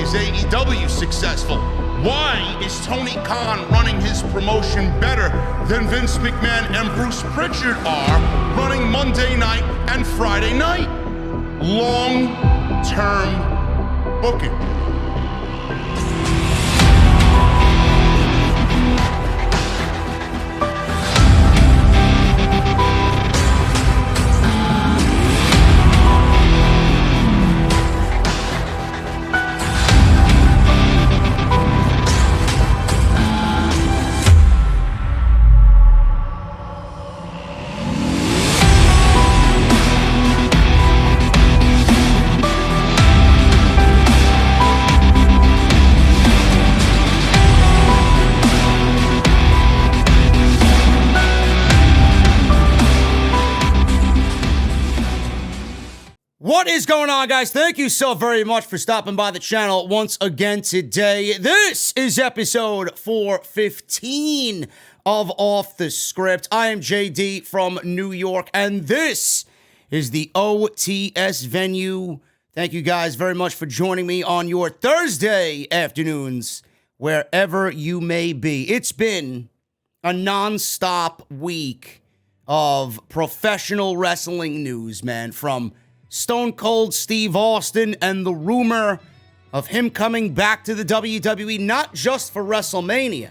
is AEW successful? Why is Tony Khan running his promotion better than Vince McMahon and Bruce Pritchard are running Monday night and Friday night? Long-term booking. What is going on, guys? Thank you so very much for stopping by the channel once again today. This is episode 415 of Off the Script. I am JD from New York, and this is the OTS venue. Thank you guys very much for joining me on your Thursday afternoons, wherever you may be. It's been a non-stop week of professional wrestling news, man, from Stone Cold Steve Austin and the rumor of him coming back to the WWE, not just for WrestleMania.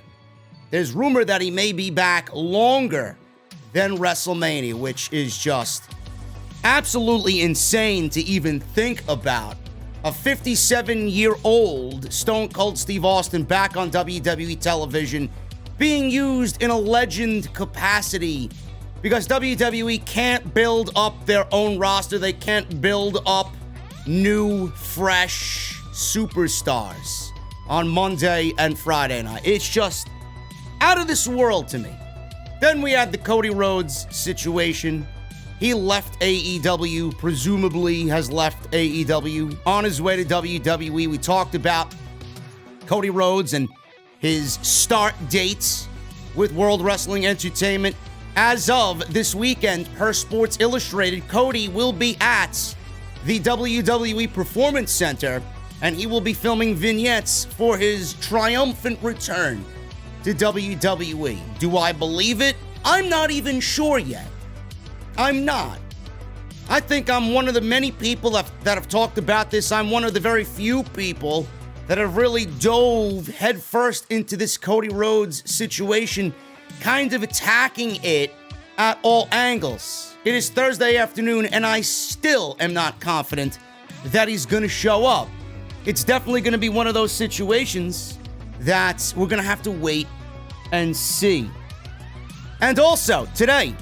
There's rumor that he may be back longer than WrestleMania, which is just absolutely insane to even think about. A 57-year-old Stone Cold Steve Austin back on WWE television, being used in a legend capacity, because WWE can't build up their own roster. They can't build up new, fresh superstars on Monday and Friday night. It's just out of this world to me. Then we had the Cody Rhodes situation. He left AEW, presumably has left AEW, on his way to WWE. We talked about Cody Rhodes and his start dates with World Wrestling Entertainment. As of this weekend, per Sports Illustrated, Cody will be at the WWE Performance Center, and he will be filming vignettes for his triumphant return to WWE. Do I believe it? I'm not even sure yet. I'm not. I think I'm one of the many people that have talked about this. I'm one of the very few people that have really dove headfirst into this Cody Rhodes situation, kind of attacking it at all angles. It is Thursday afternoon, and I still am not confident that he's going to show up. It's definitely going to be one of those situations that we're going to have to wait and see. And also, today,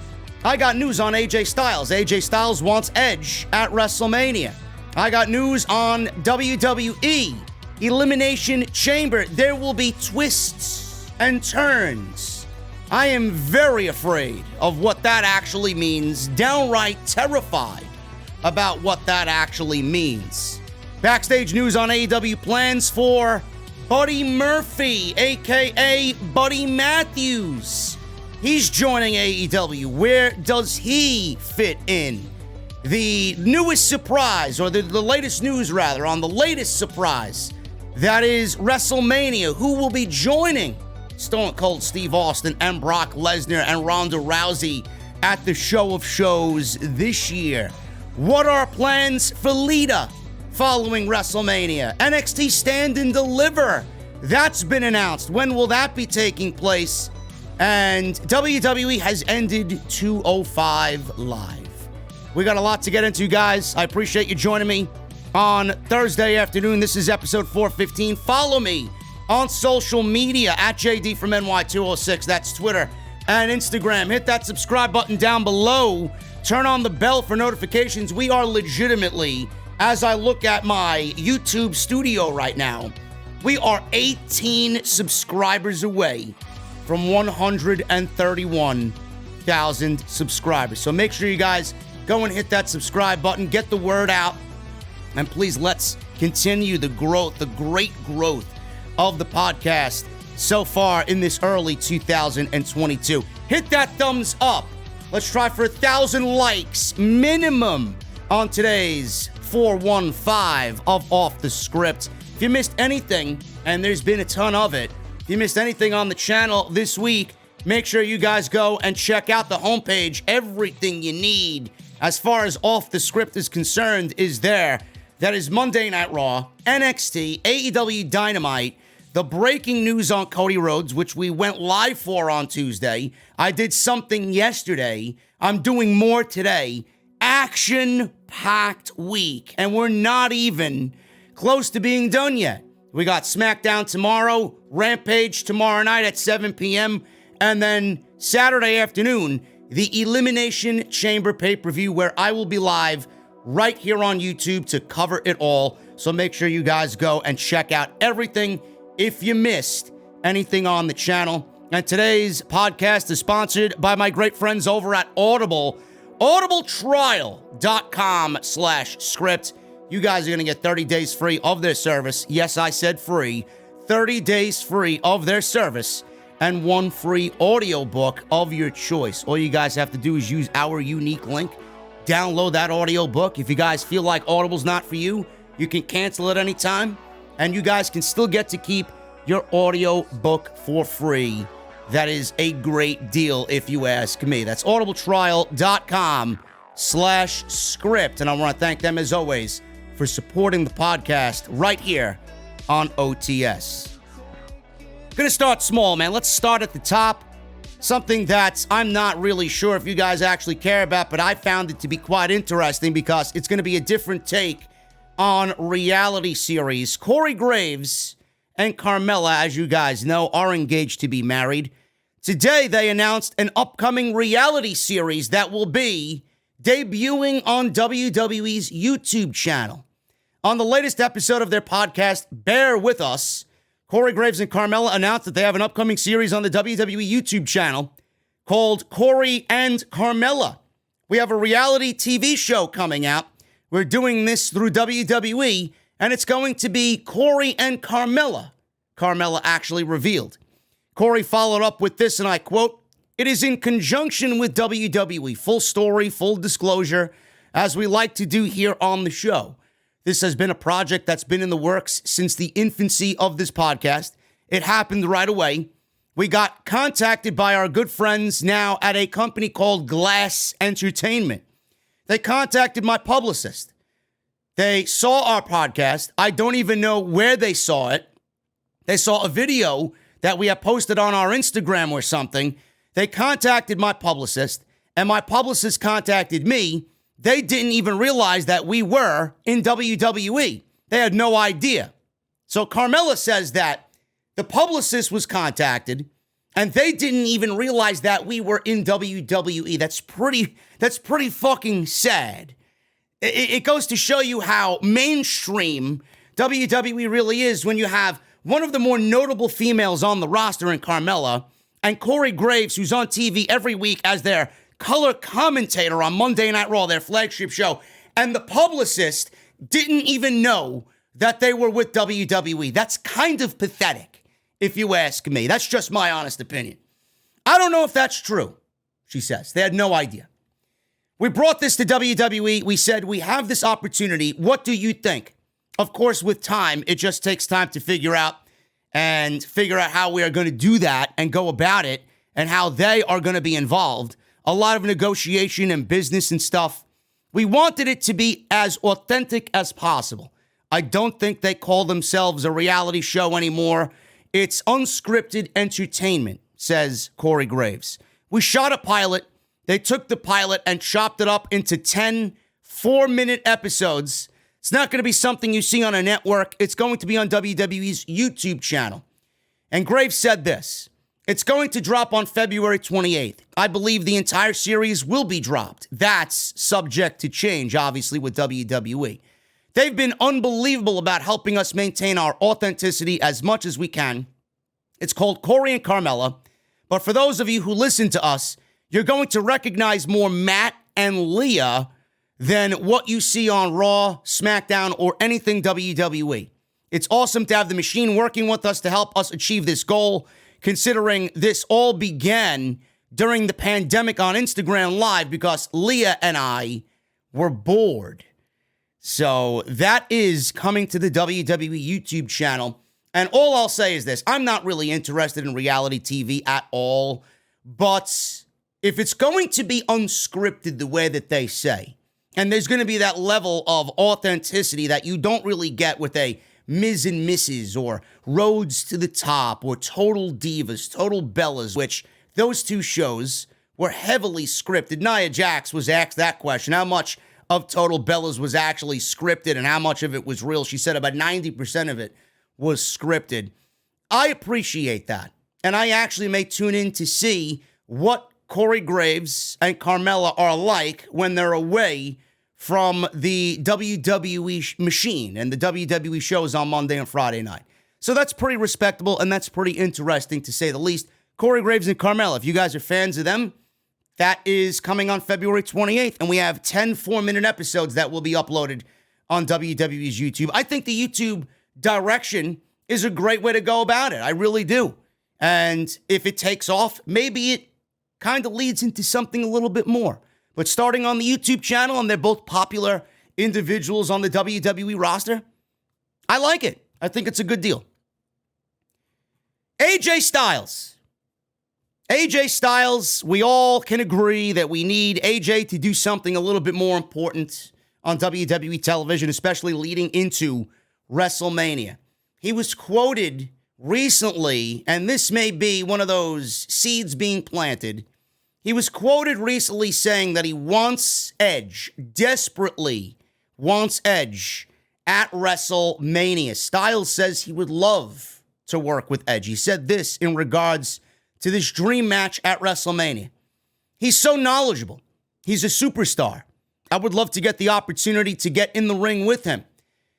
I got news on AJ Styles. AJ Styles wants Edge at WrestleMania. I got news on WWE Elimination Chamber. There will be twists and turns. I am very afraid of what that actually means, downright terrified about what that actually means. Backstage news on AEW plans for Buddy Murphy, aka Buddy Matthews. He's joining AEW. Where does he fit in? The newest surprise, or the latest news rather, on the latest surprise, that is WrestleMania. Who will be joining Stone Cold Steve Austin and Brock Lesnar and Ronda Rousey at the show of shows this year? What are plans for Lita following WrestleMania? NXT Stand and Deliver, that's been announced. When will that be taking place? And WWE has ended 205 Live. We got a lot to get into, guys. I appreciate you joining me on Thursday afternoon. This is episode 415. Follow me on social media at JDfromNY206. That's Twitter and Instagram. Hit that subscribe button down below. Turn on the bell for notifications. We are legitimately, as I look at my YouTube studio right now, we are 18 subscribers away from 131,000 subscribers. So make sure you guys go and hit that subscribe button, get the word out, and please let's continue the growth, the great growth of the podcast so far in this early 2022. Hit that thumbs up. Let's try for 1,000 likes minimum on today's 415 of Off the Script. If you missed anything, and there's been a ton of it, if you missed anything on the channel this week, make sure you guys go and check out the homepage. Everything you need as far as Off the Script is concerned is there. That is Monday Night Raw, NXT, AEW Dynamite, the breaking news on Cody Rhodes, which we went live for on Tuesday. I did something yesterday. I'm doing more today. Action-packed week, and we're not even close to being done yet. We got SmackDown tomorrow, Rampage tomorrow night at 7 p.m., and then Saturday afternoon, the Elimination Chamber pay-per-view, where I will be live right here on YouTube to cover it all. So make sure you guys go and check out everything if you missed anything on the channel. And today's podcast is sponsored by my great friends over at Audible, audibletrial.com/script. You guys are going to get 30 days free of their service. Yes, I said free. 30 days free of their service and one free audiobook of your choice. All you guys have to do is use our unique link. Download that audiobook. If you guys feel like Audible's not for you, you can cancel at any time. And you guys can still get to keep your audiobook for free. That is a great deal if you ask me. That's audibletrial.com/script. And I want to thank them as always for supporting the podcast right here on OTS. Gonna start small, man. Let's start at the top. Something that I'm not really sure if you guys actually care about, but I found it to be quite interesting because it's going to be a different take on reality series. Corey Graves and Carmella, as you guys know, are engaged to be married. Today, they announced an upcoming reality series that will be debuting on WWE's YouTube channel. On the latest episode of their podcast, Bear With Us, Corey Graves and Carmella announced that they have an upcoming series on the WWE YouTube channel called Corey and Carmella. We have a reality TV show coming out. We're doing this through WWE, and it's going to be Corey and Carmella. Carmella actually revealed. Corey followed up with this, and I quote, "It is in conjunction with WWE. Full story, full disclosure, as we like to do here on the show. This has been a project that's been in the works since the infancy of this podcast. It happened right away. We got contacted by our good friends now at a company called Glass Entertainment. They contacted my publicist. They saw our podcast. I don't even know where they saw it. They saw a video that we have posted on our Instagram or something. They contacted my publicist, and my publicist contacted me. They didn't even realize that we were in WWE. They had no idea." So Carmella says that the publicist was contacted, and they didn't even realize that we were in WWE. That's pretty fucking sad. It goes to show you how mainstream WWE really is when you have one of the more notable females on the roster in Carmella, and Corey Graves, who's on TV every week as their color commentator on Monday Night Raw, their flagship show, and the publicist didn't even know that they were with WWE. That's kind of pathetic, if you ask me. That's just my honest opinion. I don't know if that's true, she says. They had no idea. We brought this to WWE. We said, we have this opportunity. What do you think? Of course, with time, it just takes time to figure out how we are going to do that and go about it and how they are going to be involved. A lot of negotiation and business and stuff. We wanted it to be as authentic as possible. I don't think they call themselves a reality show anymore. It's unscripted entertainment, says Corey Graves. We shot a pilot. They took the pilot and chopped it up into 10 4-minute episodes. It's not going to be something you see on a network. It's going to be on WWE's YouTube channel. And Graves said this. It's going to drop on February 28th. I believe the entire series will be dropped. That's subject to change, obviously, with WWE. They've been unbelievable about helping us maintain our authenticity as much as we can. It's called Corey and Carmella. But for those of you who listen to us, you're going to recognize more Matt and Leah than what you see on Raw, SmackDown, or anything WWE. It's awesome to have the machine working with us to help us achieve this goal, considering this all began during the pandemic on Instagram Live because Leah and I were bored. So that is coming to the WWE YouTube channel. And all I'll say is this. I'm not really interested in reality TV at all. But if it's going to be unscripted the way that they say, and there's going to be that level of authenticity that you don't really get with a Ms. and Mrs. or Rhodes to the Top or Total Divas, Total Bellas, which those two shows were heavily scripted. Nia Jax was asked that question. How much of Total Bellas was actually scripted and how much of it was real? She said about 90% of it was scripted. I appreciate that. And I actually may tune in to see what Corey Graves and Carmella are like when they're away from the WWE machine and the WWE shows on Monday and Friday night. So that's pretty respectable and that's pretty interesting to say the least. Corey Graves and Carmella, if you guys are fans of them, that is coming on February 28th. And we have 10 4-minute episodes that will be uploaded on WWE's YouTube. I think the YouTube direction is a great way to go about it. I really do. And if it takes off, maybe it kind of leads into something a little bit more. But starting on the YouTube channel, and they're both popular individuals on the WWE roster, I like it. I think it's a good deal. AJ Styles. AJ Styles, we all can agree that we need AJ to do something a little bit more important on WWE television, especially leading into WrestleMania. He was quoted recently, and this may be one of those seeds being planted. He was quoted recently saying that he wants Edge, desperately wants Edge at WrestleMania. Styles says he would love to work with Edge. He said this in regards to this dream match at WrestleMania. He's so knowledgeable. He's a superstar. I would love to get the opportunity to get in the ring with him.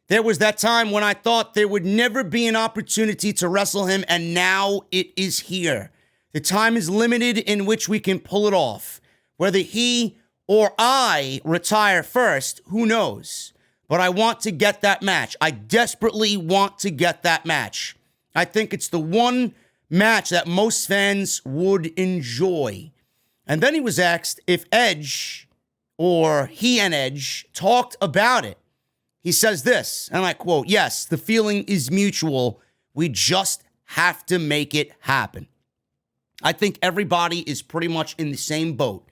There was that time when I thought there would never be an opportunity to wrestle him, and now it is here. The time is limited in which we can pull it off. Whether he or I retire first, who knows? But I want to get that match. I desperately want to get that match. I think it's the one match that most fans would enjoy. And then he was asked if Edge, or he and Edge, talked about it. He says this, and I quote, "Yes, the feeling is mutual. We just have to make it happen." I think everybody is pretty much in the same boat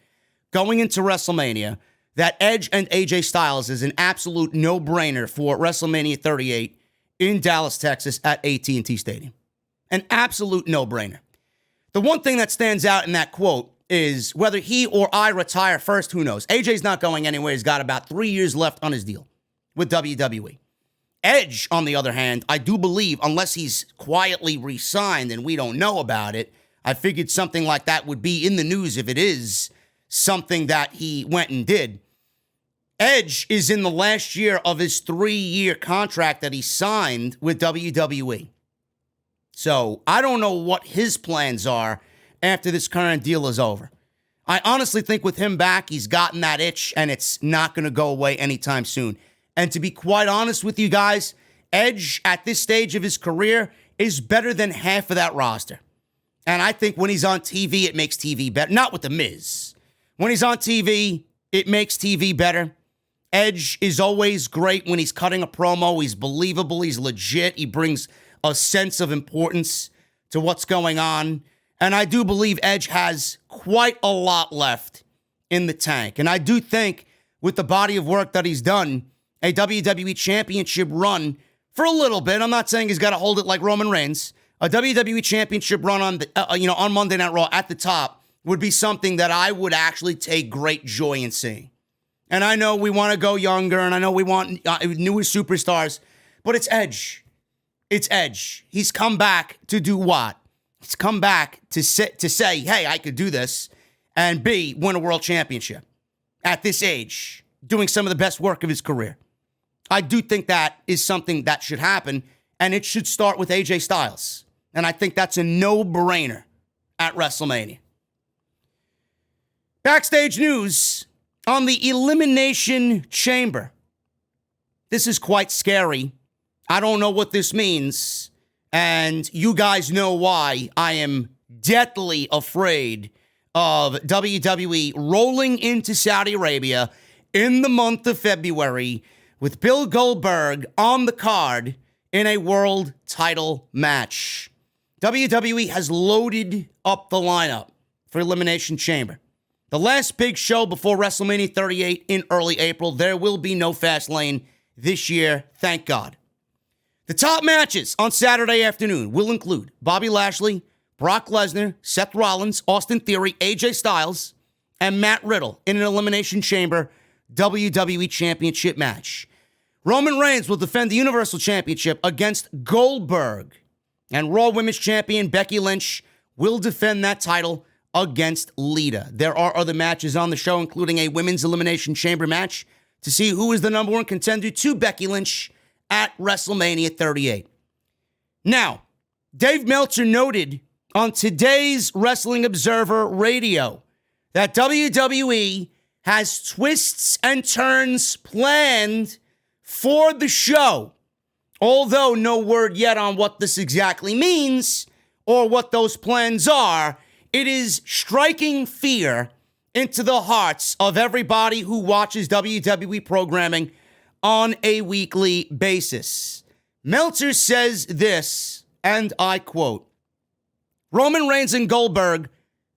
going into WrestleMania that Edge and AJ Styles is an absolute no-brainer for WrestleMania 38 in Dallas, Texas at AT&T Stadium. An absolute no-brainer. The one thing that stands out in that quote is whether he or I retire first, who knows? AJ's not going anywhere. He's got about 3 years left on his deal with WWE. Edge, on the other hand, I do believe, unless he's quietly re-signed and we don't know about it, I figured something like that would be in the news if it is something that he went and did. Edge is in the last year of his 3-year contract that he signed with WWE. So I don't know what his plans are after this current deal is over. I honestly think with him back, he's gotten that itch and it's not going to go away anytime soon. And to be quite honest with you guys, Edge at this stage of his career is better than half of that roster. And I think when he's on TV, it makes TV better. Not with The Miz. When he's on TV, it makes TV better. Edge is always great when he's cutting a promo. He's believable. He's legit. He brings a sense of importance to what's going on. And I do believe Edge has quite a lot left in the tank. And I do think with the body of work that he's done, a WWE Championship run for a little bit. I'm not saying he's got to hold it like Roman Reigns. A WWE Championship run on on Monday Night Raw at the top would be something that I would actually take great joy in seeing. And I know we want to go younger, and I know we want newer superstars, but it's Edge. It's Edge. He's come back to do what? He's come back to say, hey, I could do this, and B, win a world championship at this age, doing some of the best work of his career. I do think that is something that should happen, and it should start with AJ Styles. And I think that's a no-brainer at WrestleMania. Backstage news on the Elimination Chamber. This is quite scary. I don't know what this means, and you guys know why I am deathly afraid of WWE rolling into Saudi Arabia in the month of February with Bill Goldberg on the card in a world title match. WWE has loaded up the lineup for Elimination Chamber. The last big show before WrestleMania 38 in early April. There will be no Fastlane this year, thank God. The top matches on Saturday afternoon will include Bobby Lashley, Brock Lesnar, Seth Rollins, Austin Theory, AJ Styles, and Matt Riddle in an Elimination Chamber WWE Championship match. Roman Reigns will defend the Universal Championship against Goldberg. And Raw Women's Champion Becky Lynch will defend that title against Lita. There are other matches on the show, including a Women's Elimination Chamber match to see who is the number one contender to Becky Lynch at WrestleMania 38. Now, Dave Meltzer noted on today's Wrestling Observer Radio that WWE has twists and turns planned for the show, although no word yet on what this exactly means or what those plans are. It is striking fear into the hearts of everybody who watches WWE programming on a weekly basis. Meltzer says this, and I quote, Roman Reigns and Goldberg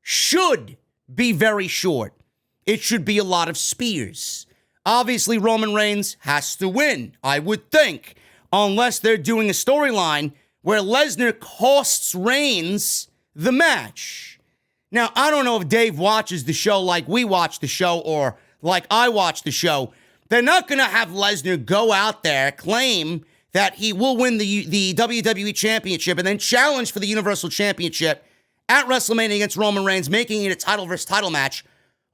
should be very short. It should be a lot of spears. Obviously, Roman Reigns has to win, I would think, unless they're doing a storyline where Lesnar costs Reigns the match. Now, I don't know if Dave watches the show like we watch the show or like I watch the show. They're not going to have Lesnar go out there, claim that he will win the WWE Championship and then challenge for the Universal Championship at WrestleMania against Roman Reigns, making it a title versus title match,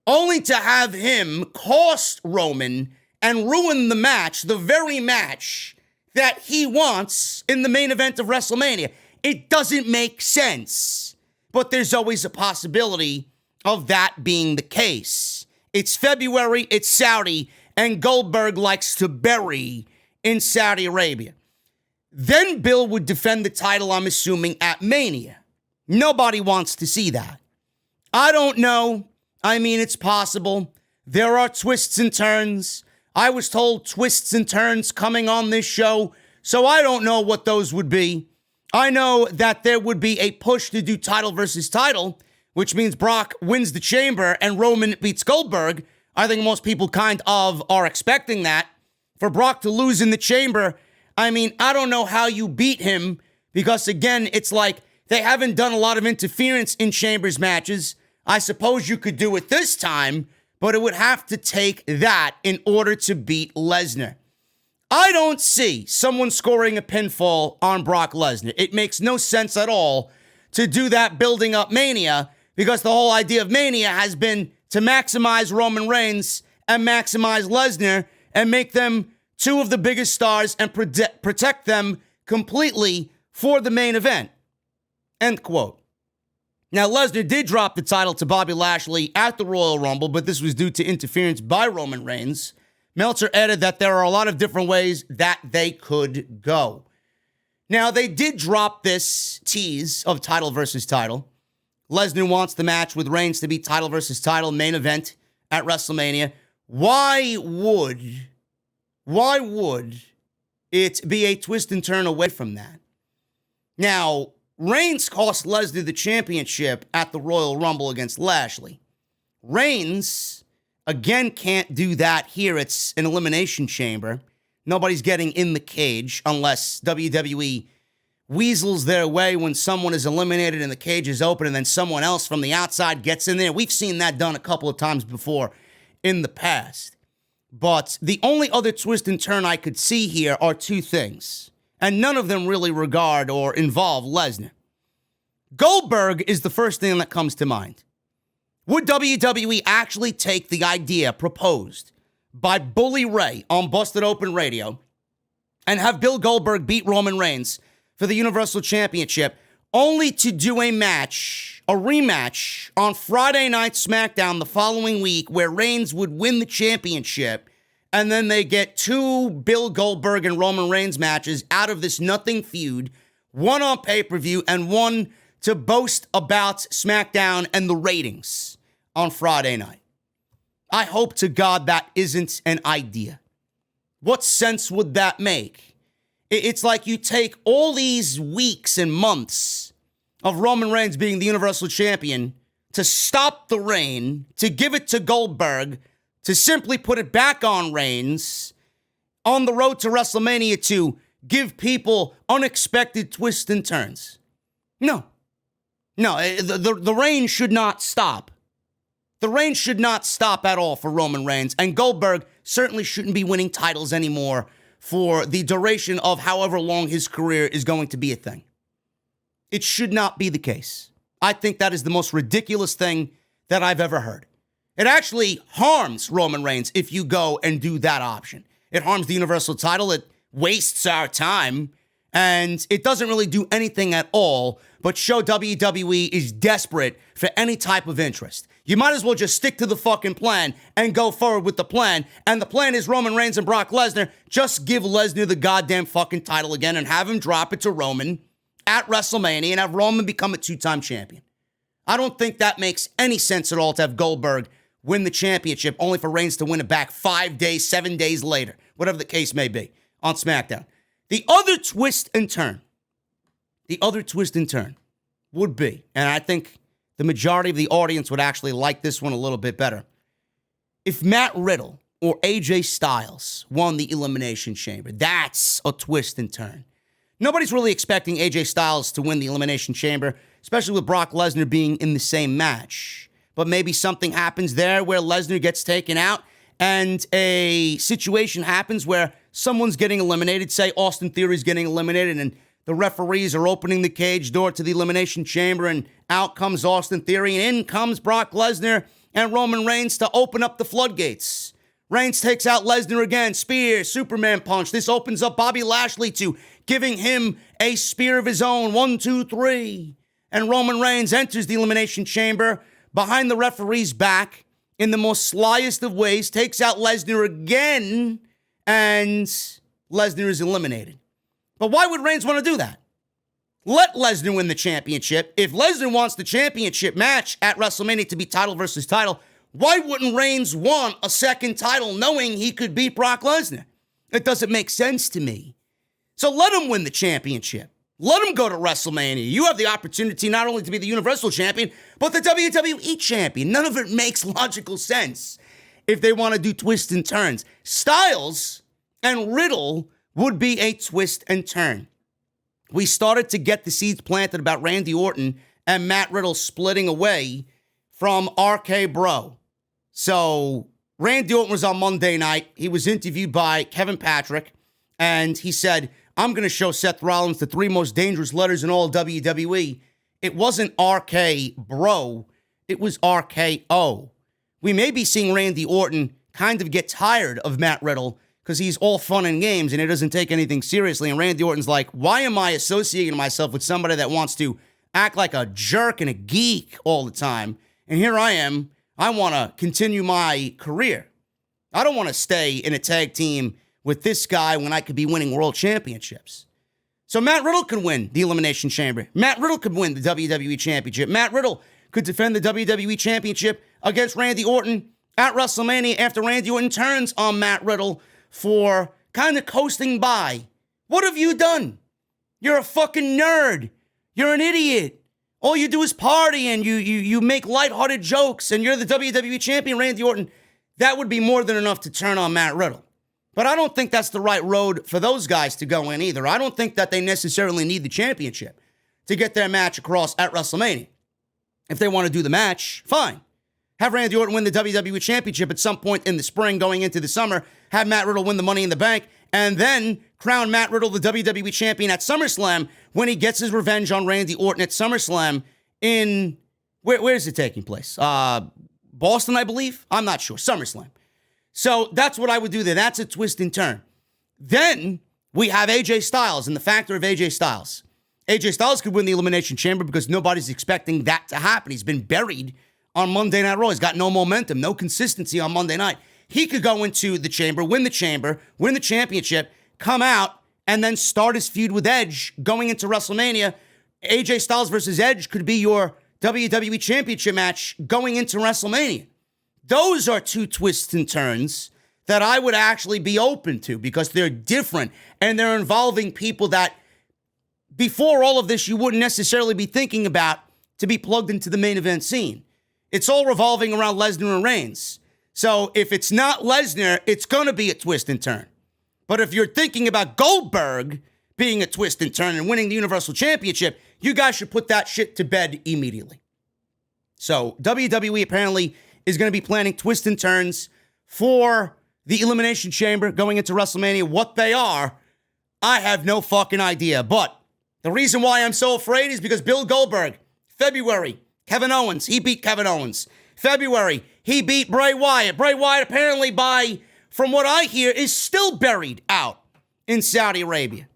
only to have him cost Roman and ruin the match, the very match that he wants in the main event of WrestleMania. It doesn't make sense, but there's always a possibility of that being the case. It's February, it's Saudi, and Goldberg likes to bury in Saudi Arabia. Then Bill would defend the title, I'm assuming, at Mania. Nobody wants to see that. I don't know. I mean, it's possible. There are twists and turns. I was told twists and turns coming on this show, so I don't know what those would be. I know that there would be a push to do title versus title, which means Brock wins the chamber and Roman beats Goldberg. I think most people kind of are expecting that. For Brock to lose in the chamber, I mean, I don't know how you beat him because, again, it's like they haven't done a lot of interference in Chambers matches. I suppose you could do it this time, but it would have to take that in order to beat Lesnar. I don't see someone scoring a pinfall on Brock Lesnar. It makes no sense at all to do that building up Mania because the whole idea of Mania has been to maximize Roman Reigns and maximize Lesnar and make them two of the biggest stars and protect them completely for the main event. End quote. Now, Lesnar did drop the title to Bobby Lashley at the Royal Rumble, but this was due to interference by Roman Reigns. Meltzer added that there are a lot of different ways that they could go. Now, they did drop this tease of title versus title. Lesnar wants the match with Reigns to be title versus title main event at WrestleMania. Why would it be a twist and turn away from that? Now, Reigns cost Lesnar the championship at the Royal Rumble against Lashley. Reigns, again, can't do that here. It's an Elimination Chamber. Nobody's getting in the cage unless WWE weasels their way when someone is eliminated and the cage is open and then someone else from the outside gets in there. We've seen that done a couple of times before in the past. But the only other twist and turn I could see here are two things, and none of them really regard or involve Lesnar. Goldberg is the first thing that comes to mind. Would WWE actually take the idea proposed by Bully Ray on Busted Open Radio and have Bill Goldberg beat Roman Reigns for the Universal Championship, only to do a rematch on Friday Night SmackDown the following week where Reigns would win the championship, and then they get two Bill Goldberg and Roman Reigns matches out of this nothing feud, one on pay-per-view and one to boast about SmackDown and the ratings on Friday night? I hope to God that isn't an idea. What sense would that make? It's like you take all these weeks and months of Roman Reigns being the Universal Champion to stop the reign, to give it to Goldberg, to simply put it back on Reigns on the road to WrestleMania to give people unexpected twists and turns. No, the reign should not stop. The reign should not stop at all for Roman Reigns, and Goldberg certainly shouldn't be winning titles anymore for the duration of however long his career is going to be a thing. It should not be the case. I think that is the most ridiculous thing that I've ever heard. It actually harms Roman Reigns if you go and do that option. It harms the Universal title. It wastes our time. And it doesn't really do anything at all but show WWE is desperate for any type of interest. You might as well just stick to the fucking plan and go forward with the plan. And the plan is Roman Reigns and Brock Lesnar. Just give Lesnar the goddamn fucking title again and have him drop it to Roman at WrestleMania and have Roman become a two-time champion. I don't think that makes any sense at all to have Goldberg win the championship only for Reigns to win it back 5 days, 7 days later, whatever the case may be, on SmackDown. The other twist and turn would be, and I think the majority of the audience would actually like this one a little bit better, if Matt Riddle or AJ Styles won the Elimination Chamber. That's a twist and turn. Nobody's really expecting AJ Styles to win the Elimination Chamber, especially with Brock Lesnar being in the same match. But maybe something happens there where Lesnar gets taken out and a situation happens where someone's getting eliminated. Say Austin Theory's getting eliminated and the referees are opening the cage door to the Elimination Chamber and out comes Austin Theory and in comes Brock Lesnar and Roman Reigns to open up the floodgates. Reigns takes out Lesnar again, spear, Superman punch. This opens up Bobby Lashley to giving him a spear of his own. 1, 2, 3. And Roman Reigns enters the Elimination Chamber behind the referee's back in the most slyest of ways, takes out Lesnar again, and Lesnar is eliminated. But why would Reigns want to do that? Let Lesnar win the championship. If Lesnar wants the championship match at WrestleMania to be title versus title, why wouldn't Reigns want a second title knowing he could beat Brock Lesnar? It doesn't make sense to me. So let him win the championship. Let him go to WrestleMania. You have the opportunity not only to be the Universal Champion, but the WWE Champion. None of it makes logical sense if they want to do twists and turns. Styles and Riddle would be a twist and turn. We started to get the seeds planted about Randy Orton and Matt Riddle splitting away from RK Bro. So Randy Orton was on Monday night. He was interviewed by Kevin Patrick, and he said, I'm going to show Seth Rollins the 3 most dangerous letters in all WWE. It wasn't RK Bro. It was RKO. We may be seeing Randy Orton kind of get tired of Matt Riddle because he's all fun and games and he doesn't take anything seriously. And Randy Orton's like, why am I associating myself with somebody that wants to act like a jerk and a geek all the time? And here I am. I want to continue my career. I don't want to stay in a tag team with this guy when I could be winning world championships. So Matt Riddle could win the Elimination Chamber. Matt Riddle could win the WWE Championship. Matt Riddle could defend the WWE Championship against Randy Orton at WrestleMania after Randy Orton turns on Matt Riddle for kind of coasting by. What have you done? You're a fucking nerd. You're an idiot. All you do is party and you make lighthearted jokes and you're the WWE Champion, Randy Orton. That would be more than enough to turn on Matt Riddle. But I don't think that's the right road for those guys to go in either. I don't think that they necessarily need the championship to get their match across at WrestleMania. If they want to do the match, fine. Have Randy Orton win the WWE Championship at some point in the spring going into the summer. Have Matt Riddle win the Money in the Bank. And then crown Matt Riddle the WWE Champion at SummerSlam when he gets his revenge on Randy Orton at SummerSlam in... Where is it taking place? Boston, I believe? I'm not sure. SummerSlam. So that's what I would do there. That's a twist and turn. Then we have AJ Styles and the factor of AJ Styles. AJ Styles could win the Elimination Chamber because nobody's expecting that to happen. He's been buried on Monday Night Raw. He's got no momentum, no consistency on Monday night. He could go into the chamber, win the championship, come out, and then start his feud with Edge going into WrestleMania. AJ Styles versus Edge could be your WWE Championship match going into WrestleMania. Those are 2 twists and turns that I would actually be open to because they're different and they're involving people that before all of this you wouldn't necessarily be thinking about to be plugged into the main event scene. It's all revolving around Lesnar and Reigns. So if it's not Lesnar, it's going to be a twist and turn. But if you're thinking about Goldberg being a twist and turn and winning the Universal Championship, you guys should put that shit to bed immediately. So WWE apparently is going to be planning twists and turns for the Elimination Chamber going into WrestleMania. What they are, I have no fucking idea. But the reason why I'm so afraid is because Bill Goldberg, February, Kevin Owens, he beat Kevin Owens. February, he beat Bray Wyatt. Bray Wyatt apparently from what I hear, is still buried out in Saudi Arabia.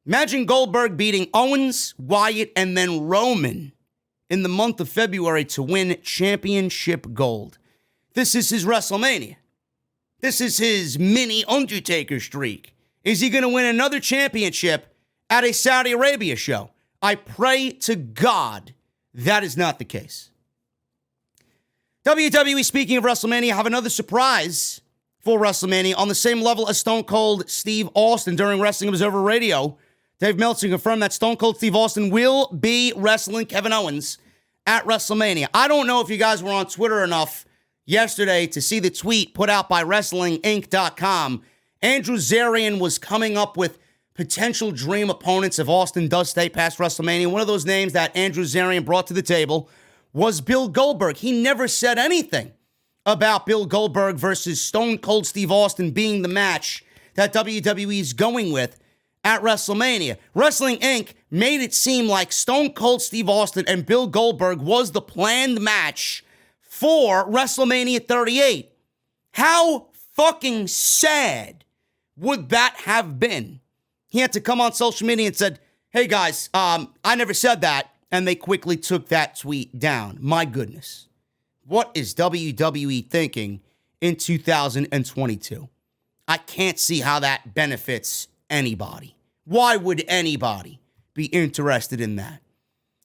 Imagine Goldberg beating Owens, Wyatt, and then Roman in the month of February to win championship gold. This is his WrestleMania. This is his mini Undertaker streak. Is he going to win another championship at a Saudi Arabia show? I pray to God that is not the case. WWE, speaking of WrestleMania, have another surprise for WrestleMania on the same level as Stone Cold Steve Austin during Wrestling Observer Radio. Dave Meltzer confirmed that Stone Cold Steve Austin will be wrestling Kevin Owens at WrestleMania. I don't know if you guys were on Twitter enough yesterday to see the tweet put out by WrestlingInc.com. Andrew Zarian was coming up with potential dream opponents if Austin does stay past WrestleMania. One of those names that Andrew Zarian brought to the table was Bill Goldberg. He never said anything about Bill Goldberg versus Stone Cold Steve Austin being the match that WWE is going with at WrestleMania. Wrestling Inc. made it seem like Stone Cold Steve Austin and Bill Goldberg was the planned match for WrestleMania 38. How fucking sad would that have been? He had to come on social media and said, hey guys, I never said that. And they quickly took that tweet down. My goodness. What is WWE thinking in 2022? I can't see how that benefits anybody. Why would anybody be interested in that?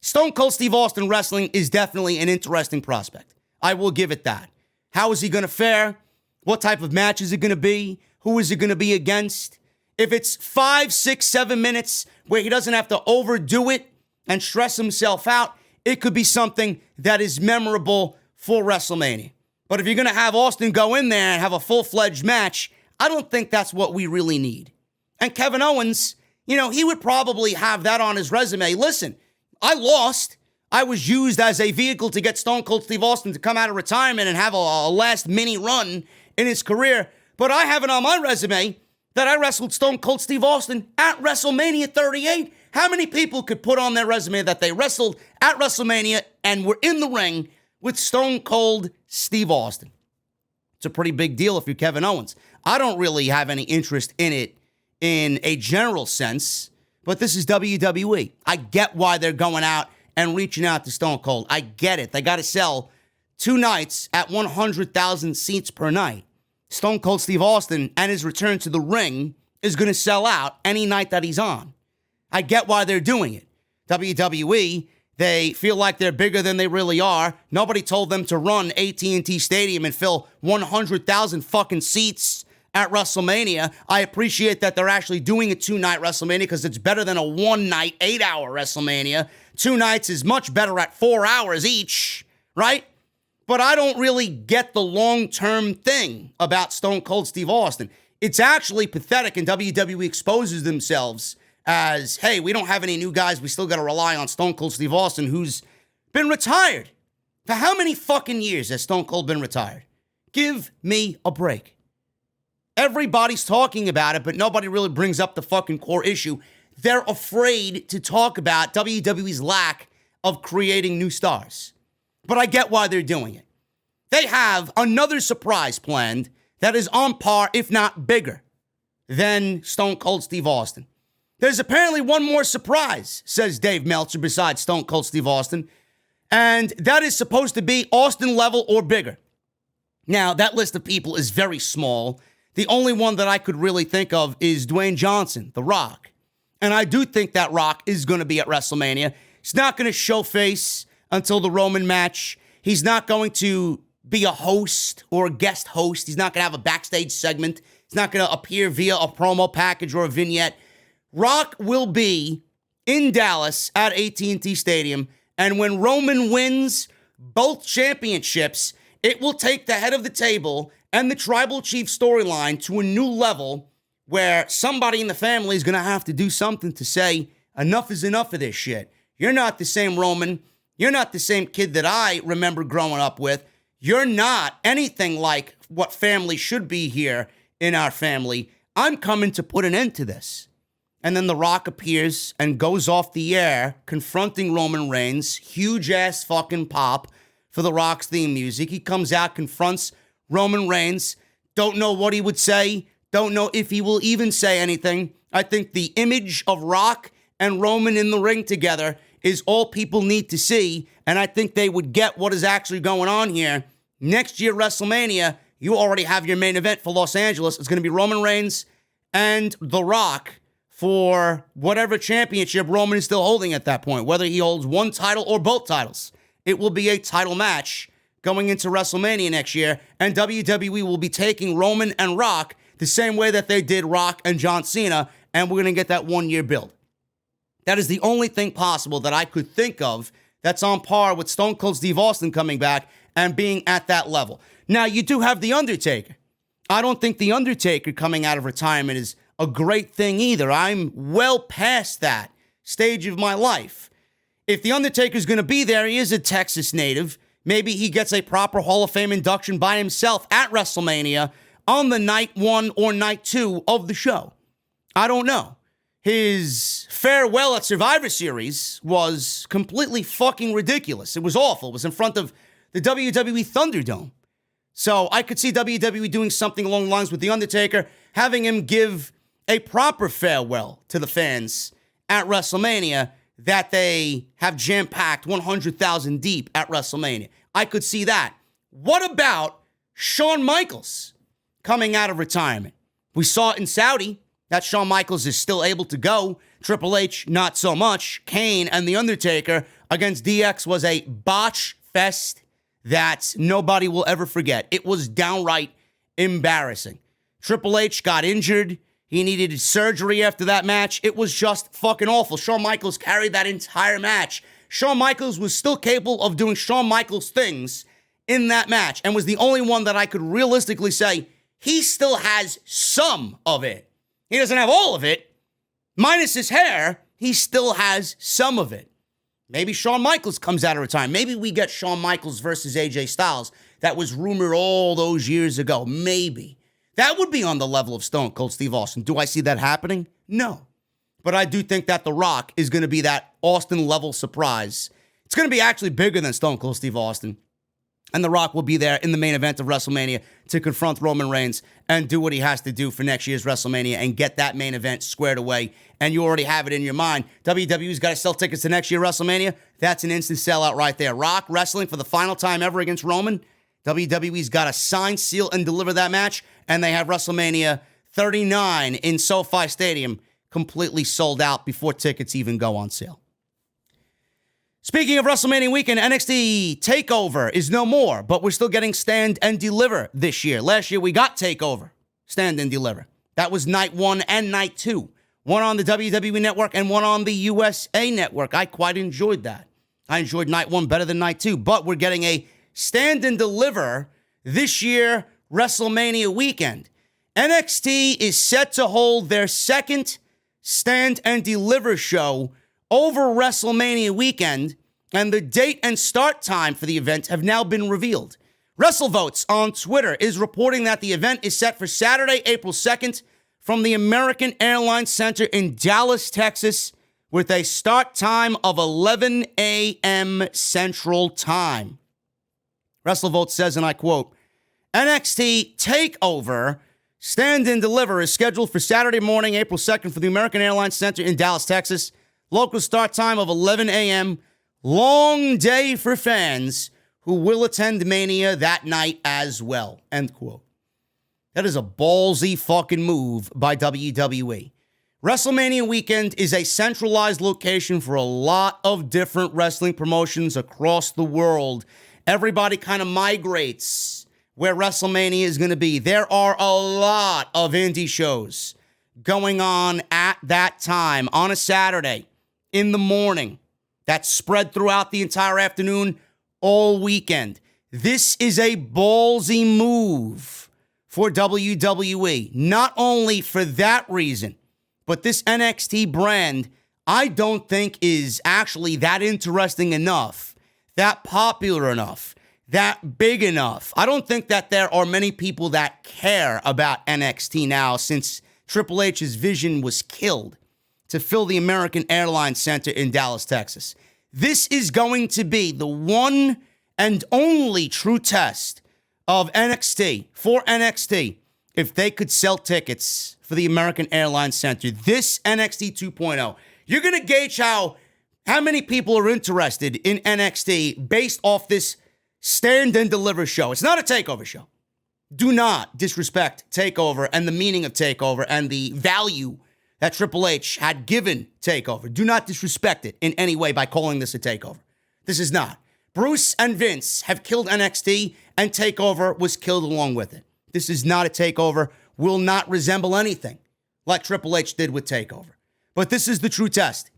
Stone Cold Steve Austin wrestling is definitely an interesting prospect. I will give it that. How is he going to fare? What type of match is it going to be? Who is it going to be against? If it's 5, 6, 7 minutes where he doesn't have to overdo it and stress himself out, it could be something that is memorable for WrestleMania. But if you're going to have Austin go in there and have a full-fledged match, I don't think that's what we really need. And Kevin Owens, he would probably have that on his resume. Listen, I lost. I was used as a vehicle to get Stone Cold Steve Austin to come out of retirement and have a last mini run in his career. But I have it on my resume that I wrestled Stone Cold Steve Austin at WrestleMania 38. How many people could put on their resume that they wrestled at WrestleMania and were in the ring with Stone Cold Steve Austin? It's a pretty big deal if you're Kevin Owens. I don't really have any interest in it in a general sense, but this is WWE. I get why they're going out and reaching out to Stone Cold. I get it. They got to sell 2 nights at 100,000 seats per night. Stone Cold Steve Austin and his return to the ring is going to sell out any night that he's on. I get why they're doing it. WWE, they feel like they're bigger than they really are. Nobody told them to run AT&T Stadium and fill 100,000 fucking seats at WrestleMania. I appreciate that they're actually doing a 2-night WrestleMania because it's better than a 1-night, 8-hour WrestleMania. 2 nights is much better at 4 hours each, right? But I don't really get the long-term thing about Stone Cold Steve Austin. It's actually pathetic, and WWE exposes themselves as, hey, we don't have any new guys. We still got to rely on Stone Cold Steve Austin, who's been retired. For how many fucking years has Stone Cold been retired? Give me a break. Everybody's talking about it, but nobody really brings up the fucking core issue. They're afraid to talk about WWE's lack of creating new stars. But I get why they're doing it. They have another surprise planned that is on par, if not bigger, than Stone Cold Steve Austin. There's apparently one more surprise, says Dave Meltzer, besides Stone Cold Steve Austin, and that is supposed to be Austin level or bigger. Now, that list of people is very small. The only one that I could really think of is Dwayne Johnson, The Rock. And I do think that Rock is going to be at WrestleMania. He's not going to show face until the Roman match. He's not going to be a host or a guest host. He's not going to have a backstage segment. He's not going to appear via a promo package or a vignette. Rock will be in Dallas at AT&T Stadium, and when Roman wins both championships, it will take the head of the table and the Tribal Chief storyline to a new level where somebody in the family is going to have to do something to say, enough is enough of this shit. You're not the same Roman. You're not the same kid that I remember growing up with. You're not anything like what family should be here in our family. I'm coming to put an end to this. And then The Rock appears and goes off the air confronting Roman Reigns. Huge ass fucking pop for The Rock's theme music. He comes out, confronts Roman Reigns. Don't know what he would say. Don't know if he will even say anything. I think the image of Rock and Roman in the ring together is all people need to see. And I think they would get what is actually going on here. Next year, WrestleMania, you already have your main event for Los Angeles. It's going to be Roman Reigns and The Rock for whatever championship Roman is still holding at that point, whether he holds one title or both titles. It will be a title match going into WrestleMania next year, and WWE will be taking Roman and Rock the same way that they did Rock and John Cena, and we're going to get that one-year build. That is the only thing possible that I could think of that's on par with Stone Cold Steve Austin coming back and being at that level. Now, you do have The Undertaker. I don't think The Undertaker coming out of retirement is a great thing either. I'm well past that stage of my life. If The Undertaker's going to be there, he is a Texas native. Maybe he gets a proper Hall of Fame induction by himself at WrestleMania on the night 1 or night 2 of the show. I don't know. His farewell at Survivor Series was completely fucking ridiculous. It was awful. It was in front of the WWE Thunderdome. So I could see WWE doing something along the lines with The Undertaker, having him give a proper farewell to the fans at WrestleMania that they have jam-packed 100,000 deep at WrestleMania. I could see that. What about Shawn Michaels coming out of retirement? We saw it in Saudi that Shawn Michaels is still able to go. Triple H, not so much. Kane and The Undertaker against DX was a botch fest that nobody will ever forget. It was downright embarrassing. Triple H got injured. He needed surgery after that match. It was just fucking awful. Shawn Michaels carried that entire match. Shawn Michaels was still capable of doing Shawn Michaels things in that match and was the only one that I could realistically say he still has some of it. He doesn't have all of it. Minus his hair, he still has some of it. Maybe Shawn Michaels comes out of retirement. Maybe we get Shawn Michaels versus AJ Styles. That was rumored all those years ago. Maybe. That would be on the level of Stone Cold Steve Austin. Do I see that happening? No. But I do think that The Rock is going to be that Austin-level surprise. It's going to be actually bigger than Stone Cold Steve Austin. And The Rock will be there in the main event of WrestleMania to confront Roman Reigns and do what he has to do for next year's WrestleMania and get that main event squared away. And you already have it in your mind. WWE's got to sell tickets to next year WrestleMania. That's an instant sellout right there. Rock wrestling for the final time ever against Roman. WWE's got to sign, seal, and deliver that match. And they have WrestleMania 39 in SoFi Stadium completely sold out before tickets even go on sale. Speaking of WrestleMania weekend, NXT Takeover is no more, but we're still getting Stand and Deliver this year. Last year, we got Takeover, Stand and Deliver. That was night 1 and night 2. One on the WWE Network and one on the USA Network. I quite enjoyed that. I enjoyed night 1 better than night 2, but we're getting a Stand and Deliver this year, WrestleMania weekend. NXT is set to hold their second Stand and Deliver show over WrestleMania weekend, and the date and start time for the event have now been revealed. WrestleVotes on Twitter is reporting that the event is set for Saturday, April 2nd from the American Airlines Center in Dallas, Texas, with a start time of 11 a.m. Central Time. WrestleVotes says, and I quote, NXT TakeOver Stand and Deliver is scheduled for Saturday morning, April 2nd for the American Airlines Center in Dallas, Texas. Local start time of 11 a.m. Long day for fans who will attend Mania that night as well. End quote. That is a ballsy fucking move by WWE. WrestleMania weekend is a centralized location for a lot of different wrestling promotions across the world. Everybody kind of migrates where WrestleMania is going to be. There are a lot of indie shows going on at that time on a Saturday in the morning that's spread throughout the entire afternoon all weekend. This is a ballsy move for WWE. Not only for that reason, but this NXT brand, I don't think is actually that interesting enough, that popular enough, that big enough. I don't think that there are many people that care about NXT now since Triple H's vision was killed to fill the American Airlines Center in Dallas, Texas. This is going to be the one and only true test of NXT, for NXT, if they could sell tickets for the American Airlines Center. This NXT 2.0, you're going to gauge how many people are interested in NXT based off this Stand and Deliver show. It's not a takeover show. Do not disrespect TakeOver and the meaning of TakeOver and the value that Triple H had given TakeOver. Do not disrespect it in any way by calling this a takeover. This is not. Bruce and Vince have killed NXT, and TakeOver was killed along with it. This is not a takeover, will not resemble anything like Triple H did with TakeOver. But this is the true test.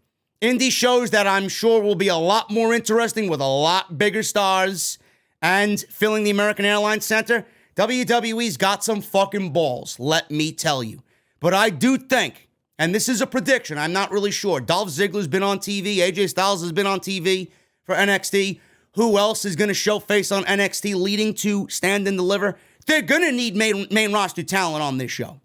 Indie shows that I'm sure will be a lot more interesting with a lot bigger stars and filling the American Airlines Center. WWE's got some fucking balls, let me tell you. But I do think, and this is a prediction, I'm not really sure. Dolph Ziggler's been on TV. AJ Styles has been on TV for NXT. Who else is going to show face on NXT leading to Stand and Deliver? They're going to need main roster talent on this show.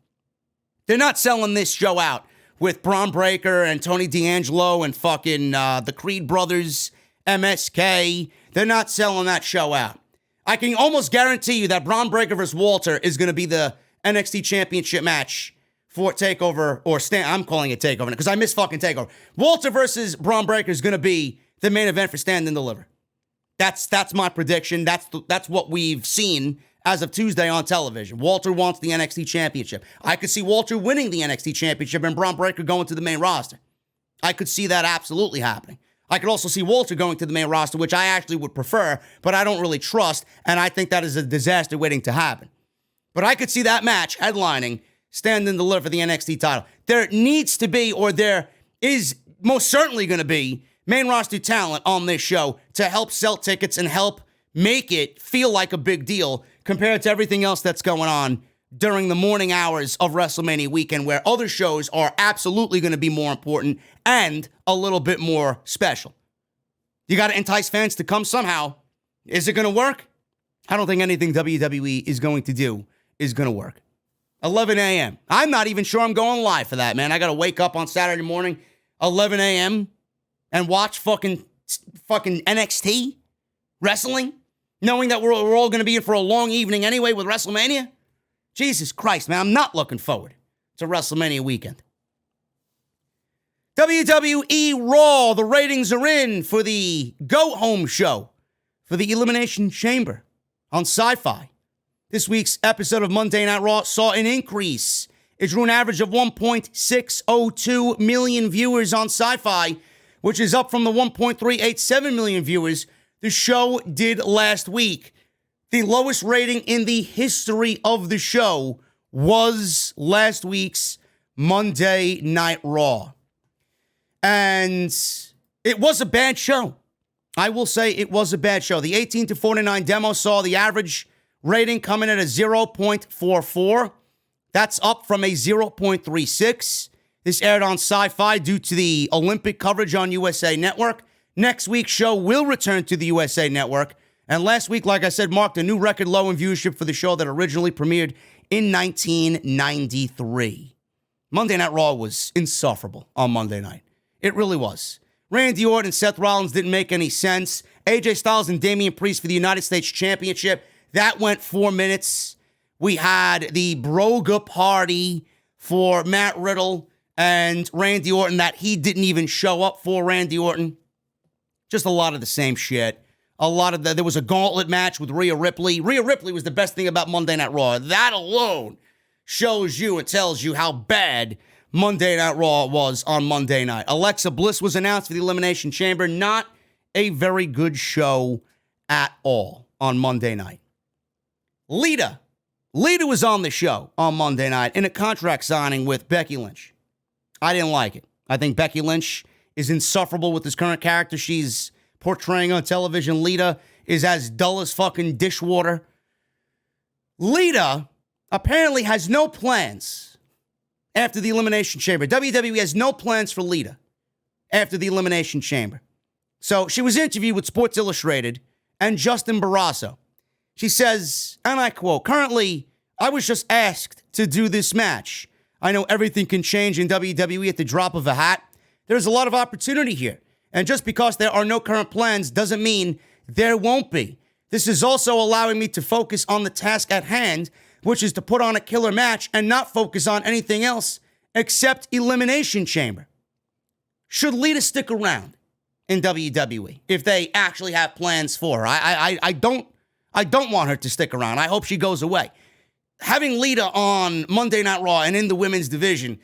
They're not selling this show out with Braun Breaker and Tony D'Angelo and fucking the Creed brothers, MSK. They're not selling that show out. I can almost guarantee you that Braun Breaker versus Walter is going to be the NXT Championship match for TakeOver, or Stand. I'm calling it TakeOver because I miss fucking TakeOver. Walter versus Braun Breaker is going to be the main event for Stand and Deliver. That's my prediction. That's what we've seen as of Tuesday on television. Walter wants the NXT Championship. I could see Walter winning the NXT Championship and Braun Breaker going to the main roster. I could see that absolutely happening. I could also see Walter going to the main roster, which I actually would prefer, but I don't really trust, and I think that is a disaster waiting to happen. But I could see that match headlining Stand and Deliver for the NXT title. There needs to be, or there is most certainly going to be, main roster talent on this show to help sell tickets and help make it feel like a big deal compared to everything else that's going on during the morning hours of WrestleMania weekend, where other shows are absolutely going to be more important and a little bit more special. You got to entice fans to come somehow. Is it going to work? I don't think anything WWE is going to do is going to work. 11 a.m. I'm not even sure I'm going live for that, man. I got to wake up on Saturday morning, 11 a.m., and watch fucking NXT wrestling, knowing that we're all going to be in for a long evening anyway with WrestleMania. Jesus Christ, man, I'm not looking forward to WrestleMania weekend. WWE Raw, the ratings are in for the go-home show for the Elimination Chamber on Sci-Fi. This week's episode of Monday Night Raw saw an increase. It drew an average of 1.602 million viewers on Sci-Fi, which is up from the 1.387 million viewers the show did last week. The lowest rating in the history of the show was last week's Monday Night Raw. And it was a bad show. I will say it was a bad show. The 18 to 49 demo saw the average rating coming in at a 0.44. That's up from a 0.36. This aired on Sci-Fi due to the Olympic coverage on USA Network. Next week's show will return to the USA Network. And last week, like I said, marked a new record low in viewership for the show that originally premiered in 1993. Monday Night Raw was insufferable on Monday night. It really was. Randy Orton and Seth Rollins didn't make any sense. AJ Styles and Damian Priest for the United States Championship. That went 4 minutes. We had the Broga party for Matt Riddle and Randy Orton that he didn't even show up for, Randy Orton. Just a lot of the same shit. There was a gauntlet match with Rhea Ripley. Rhea Ripley was the best thing about Monday Night Raw. That alone shows you and tells you how bad Monday Night Raw was on Monday night. Alexa Bliss was announced for the Elimination Chamber. Not a very good show at all on Monday night. Lita was on the show on Monday night in a contract signing with Becky Lynch. I didn't like it. I think Becky Lynch is insufferable with this current character she's portraying on television. Lita is as dull as fucking dishwater. Lita apparently has no plans after the Elimination Chamber. WWE has no plans for Lita after the Elimination Chamber. So she was interviewed with Sports Illustrated and Justin Barrasso. She says, and I quote, "Currently, I was just asked to do this match. I know everything can change in WWE at the drop of a hat. There's a lot of opportunity here. And just because there are no current plans doesn't mean there won't be. This is also allowing me to focus on the task at hand, which is to put on a killer match and not focus on anything else except Elimination Chamber." Should Lita stick around in WWE if they actually have plans for her? I don't want her to stick around. I hope she goes away. Having Lita on Monday Night Raw and in the women's division,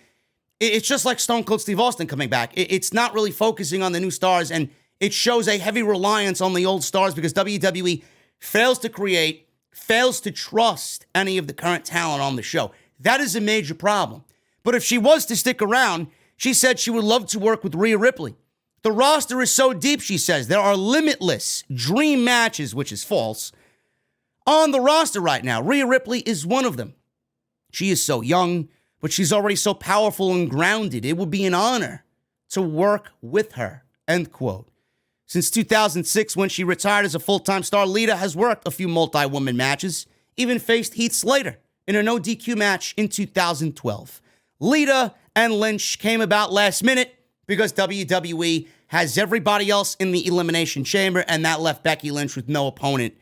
it's just like Stone Cold Steve Austin coming back. It's not really focusing on the new stars, and it shows a heavy reliance on the old stars because WWE fails to create, fails to trust any of the current talent on the show. That is a major problem. But if she was to stick around, she said she would love to work with Rhea Ripley. The roster is so deep, she says. There are limitless dream matches, which is false, on the roster right now. Rhea Ripley is one of them. She is so young, but she's already so powerful and grounded. It would be an honor to work with her, end quote. Since 2006, when she retired as a full-time star, Lita has worked a few multi-woman matches, even faced Heath Slater in a no-DQ match in 2012. Lita and Lynch came about last minute because WWE has everybody else in the Elimination Chamber, and that left Becky Lynch with no opponent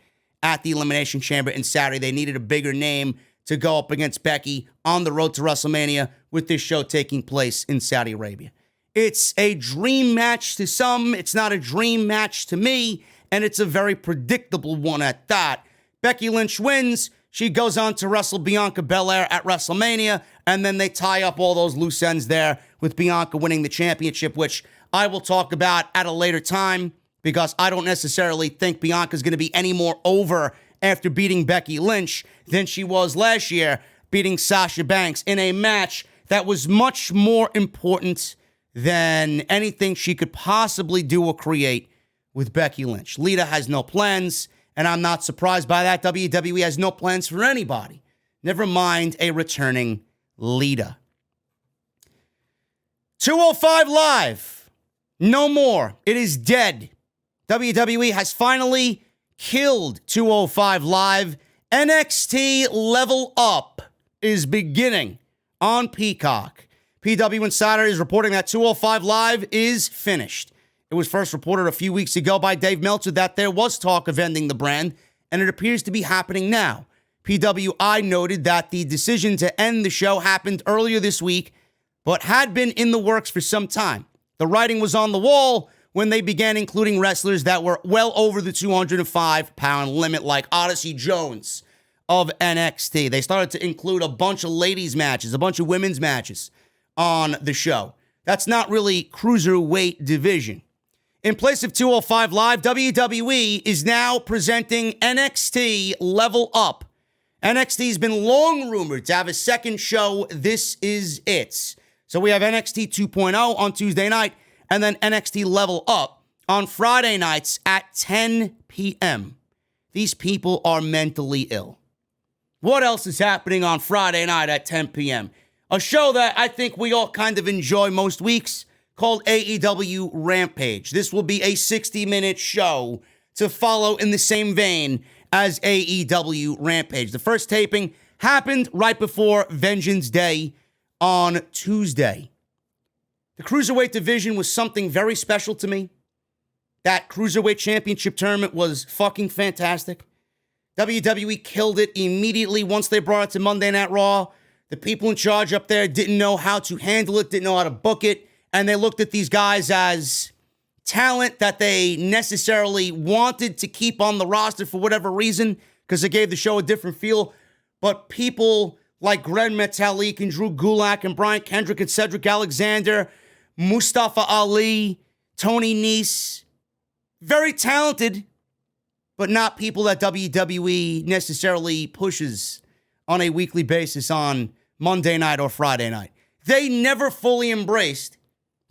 at the Elimination Chamber in Saturday. They needed a bigger name to go up against Becky on the road to WrestleMania with this show taking place in Saudi Arabia. It's a dream match to some. It's not a dream match to me, and it's a very predictable one at that. Becky Lynch wins. She goes on to wrestle Bianca Belair at WrestleMania, and then they tie up all those loose ends there with Bianca winning the championship, which I will talk about at a later time because I don't necessarily think Bianca's going to be any more over after beating Becky Lynch than she was last year, beating Sasha Banks in a match that was much more important than anything she could possibly do or create with Becky Lynch. Lita has no plans, and I'm not surprised by that. WWE has no plans for anybody. Never mind a returning Lita. 205 Live. No more. It is dead. WWE has finally killed 205 Live. NXT Level Up is beginning on Peacock. PW Insider is reporting that 205 Live is finished. It was first reported a few weeks ago by Dave Meltzer that there was talk of ending the brand, and it appears to be happening now. PWI noted that the decision to end the show happened earlier this week, but had been in the works for some time. The writing was on the wall when they began including wrestlers that were well over the 205-pound limit, like Odyssey Jones of NXT. They started to include a bunch of ladies' matches, a bunch of women's matches on the show. That's not really cruiserweight division. In place of 205 Live, WWE is now presenting NXT Level Up. NXT's been long rumored to have a second show. This is it. So we have NXT 2.0 on Tuesday night, and then NXT Level Up on Friday nights at 10 p.m. These people are mentally ill. What else is happening on Friday night at 10 p.m.? A show that I think we all kind of enjoy most weeks called AEW Rampage. This will be a 60-minute show to follow in the same vein as AEW Rampage. The first taping happened right before Vengeance Day on Tuesday. The Cruiserweight division was something very special to me. That Cruiserweight Championship tournament was fucking fantastic. WWE killed it immediately once they brought it to Monday Night Raw. The people in charge up there didn't know how to handle it, didn't know how to book it, and they looked at these guys as talent that they necessarily wanted to keep on the roster for whatever reason, because it gave the show a different feel. But people like Gren Metalik and Drew Gulak and Brian Kendrick and Cedric Alexander, Mustafa Ali, Tony Nese, very talented, but not people that WWE necessarily pushes on a weekly basis on Monday night or Friday night. They never fully embraced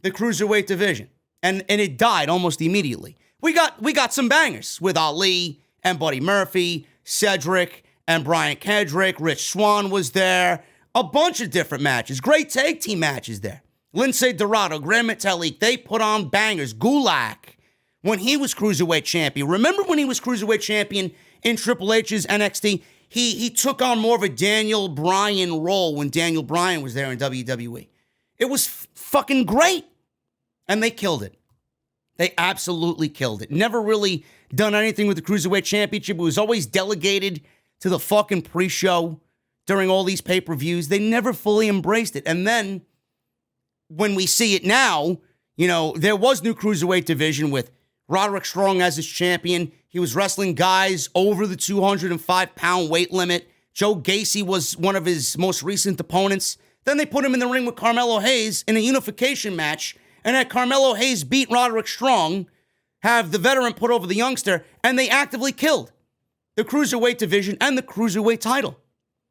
the cruiserweight division, and it died almost immediately. We got some bangers with Ali and Buddy Murphy, Cedric and Brian Kendrick. Rich Swann was there. A bunch of different matches. Great tag team matches there. Lindsay Dorado, Grand Metalik, they put on bangers. Gulak, when he was cruiserweight champion. Remember when he was cruiserweight champion in Triple H's NXT? He took on more of a Daniel Bryan role when Daniel Bryan was there in WWE. It was fucking great. And they killed it. They absolutely killed it. Never really done anything with the Cruiserweight Championship. It was always delegated to the fucking pre-show during all these pay-per-views. They never fully embraced it. And then when we see it now, there was new Cruiserweight division with Roderick Strong as his champion. He was wrestling guys over the 205-pound weight limit. Joe Gacy was one of his most recent opponents. Then they put him in the ring with Carmelo Hayes in a unification match, and had Carmelo Hayes beat Roderick Strong, have the veteran put over the youngster, and they actively killed the Cruiserweight division and the Cruiserweight title.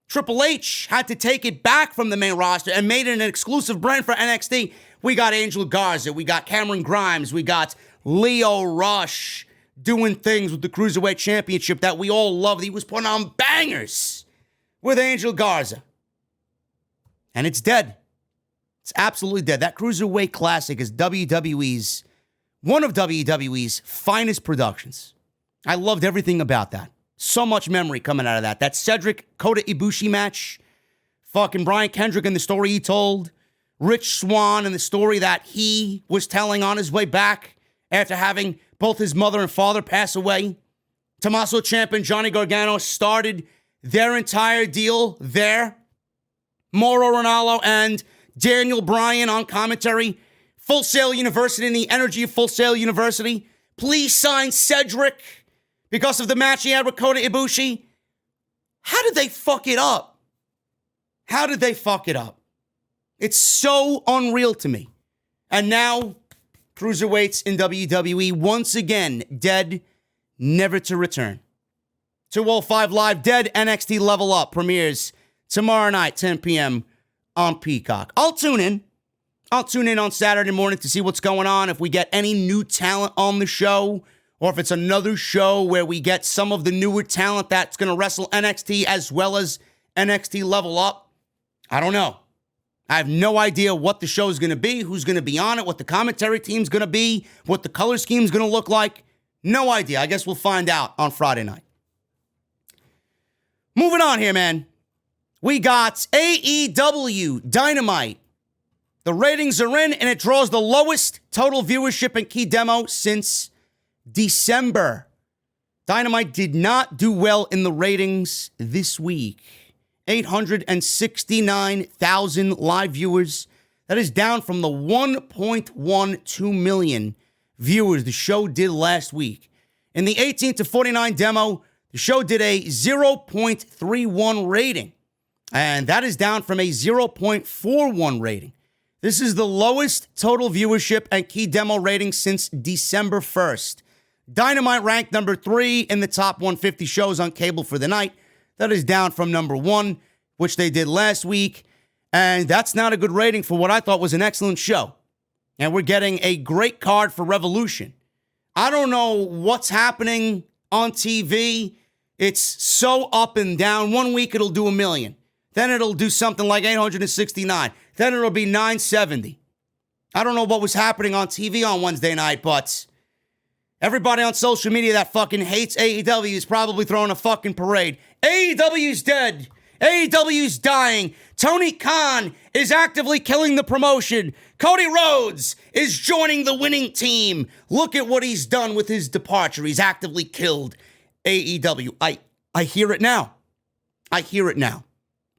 Triple H had to take it back from the main roster and made it an exclusive brand for NXT. We got Angel Garza, we got Cameron Grimes, we got Leo Rush doing things with the Cruiserweight Championship that we all loved. He was putting on bangers with Angel Garza. And it's dead. It's absolutely dead. That Cruiserweight Classic is one of WWE's finest productions. I loved everything about that. So much memory coming out of that. That Cedric Kota Ibushi match. Fucking Brian Kendrick and the story he told. Rich Swann and the story that he was telling on his way back after having both his mother and father pass away. Tommaso Ciampa and Johnny Gargano started their entire deal there. Mauro Ranallo and Daniel Bryan on commentary. Full Sail University and the energy of Full Sail University. Please sign Cedric because of the match he had with Kota Ibushi. How did they fuck it up? How did they fuck it up? It's so unreal to me. And now, cruiserweights in WWE once again dead, never to return. 205 Live Dead NXT Level Up premieres tomorrow night, 10 p.m. on Peacock. I'll tune in on Saturday morning to see what's going on, if we get any new talent on the show, or if it's another show where we get some of the newer talent that's going to wrestle NXT as well as NXT Level Up. I don't know. I have no idea what the show is going to be, who's going to be on it, what the commentary team's going to be, what the color scheme's going to look like. No idea. I guess we'll find out on Friday night. Moving on here, man. We got AEW Dynamite. The ratings are in, and it draws the lowest total viewership and key demo since December. Dynamite did not do well in the ratings this week. 869,000 live viewers. That is down from the 1.12 million viewers the show did last week. In the 18 to 49 demo, the show did a 0.31 rating. And that is down from a 0.41 rating. This is the lowest total viewership and key demo rating since December 1st. Dynamite ranked number 3 in the top 150 shows on cable for the night. That is down from number 1, which they did last week. And that's not a good rating for what I thought was an excellent show. And we're getting a great card for Revolution. I don't know what's happening on TV. It's so up and down. One week it'll do 1 million. Then it'll do something like 869. Then it'll be 970. I don't know what was happening on TV on Wednesday night, but everybody on social media that fucking hates AEW is probably throwing a fucking parade. AEW's dead. AEW's dying. Tony Khan is actively killing the promotion. Cody Rhodes is joining the winning team. Look at what he's done with his departure. He's actively killed AEW. I hear it now. I hear it now.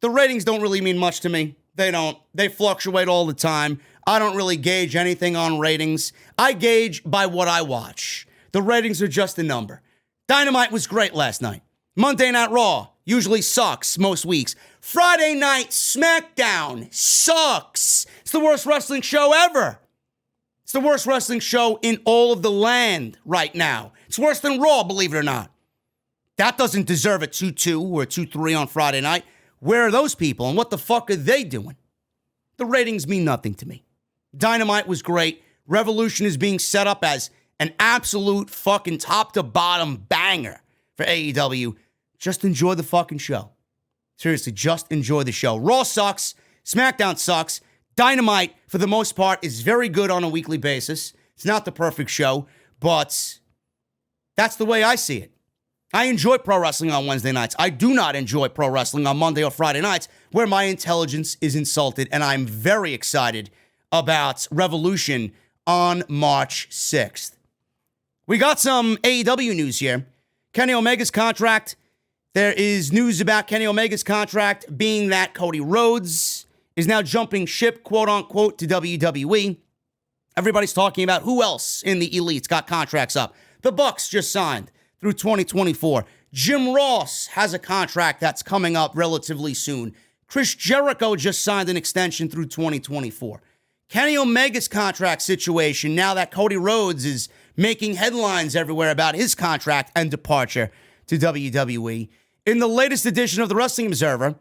The ratings don't really mean much to me. They don't. They fluctuate all the time. I don't really gauge anything on ratings. I gauge by what I watch. The ratings are just a number. Dynamite was great last night. Monday Night Raw usually sucks most weeks. Friday Night SmackDown sucks. It's the worst wrestling show ever. It's the worst wrestling show in all of the land right now. It's worse than Raw, believe it or not. That doesn't deserve a 2-2 or a 2-3 on Friday night. Where are those people, and what the fuck are they doing? The ratings mean nothing to me. Dynamite was great. Revolution is being set up as an absolute fucking top-to-bottom banger for AEW. Just enjoy the fucking show. Seriously, just enjoy the show. Raw sucks. SmackDown sucks. Dynamite, for the most part, is very good on a weekly basis. It's not the perfect show, but that's the way I see it. I enjoy pro wrestling on Wednesday nights. I do not enjoy pro wrestling on Monday or Friday nights where my intelligence is insulted, and I'm very excited about Revolution on March 6th. We got some AEW news here. Kenny Omega's contract. There is news about Kenny Omega's contract being that Cody Rhodes is now jumping ship, quote-unquote, to WWE. Everybody's talking about who else in the Elites got contracts up. The Bucks just signed through 2024. Jim Ross has a contract that's coming up relatively soon. Chris Jericho just signed an extension through 2024. Kenny Omega's contract situation, now that Cody Rhodes is making headlines everywhere about his contract and departure to WWE. In the latest edition of the Wrestling Observer,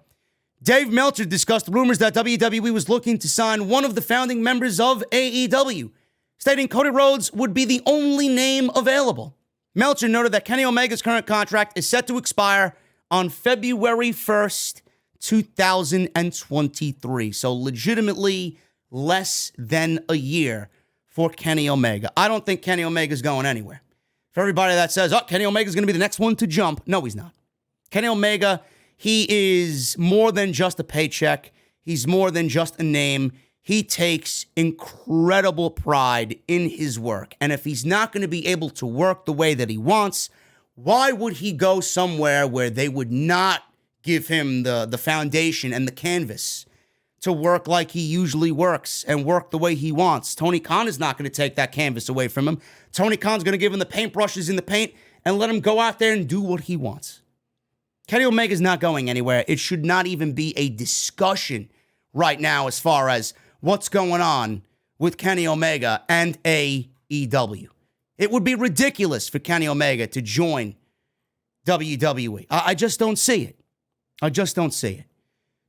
Dave Meltzer discussed rumors that WWE was looking to sign one of the founding members of AEW, stating Cody Rhodes would be the only name available. Meltzer noted that Kenny Omega's current contract is set to expire on February 1st, 2023. So legitimately less than a year for Kenny Omega. I don't think Kenny Omega's going anywhere. For everybody that says, oh, Kenny Omega's going to be the next one to jump. No, he's not. Kenny Omega, he is more than just a paycheck. He's more than just a name. He takes incredible pride in his work. And if he's not going to be able to work the way that he wants, why would he go somewhere where they would not give him the foundation and the canvas to work like he usually works and work the way he wants? Tony Khan is not going to take that canvas away from him. Tony Khan's going to give him the paintbrushes in the paint and let him go out there and do what he wants. Kenny Omega's not going anywhere. It should not even be a discussion right now as far as what's going on with Kenny Omega and AEW. It would be ridiculous for Kenny Omega to join WWE. I just don't see it. I just don't see it.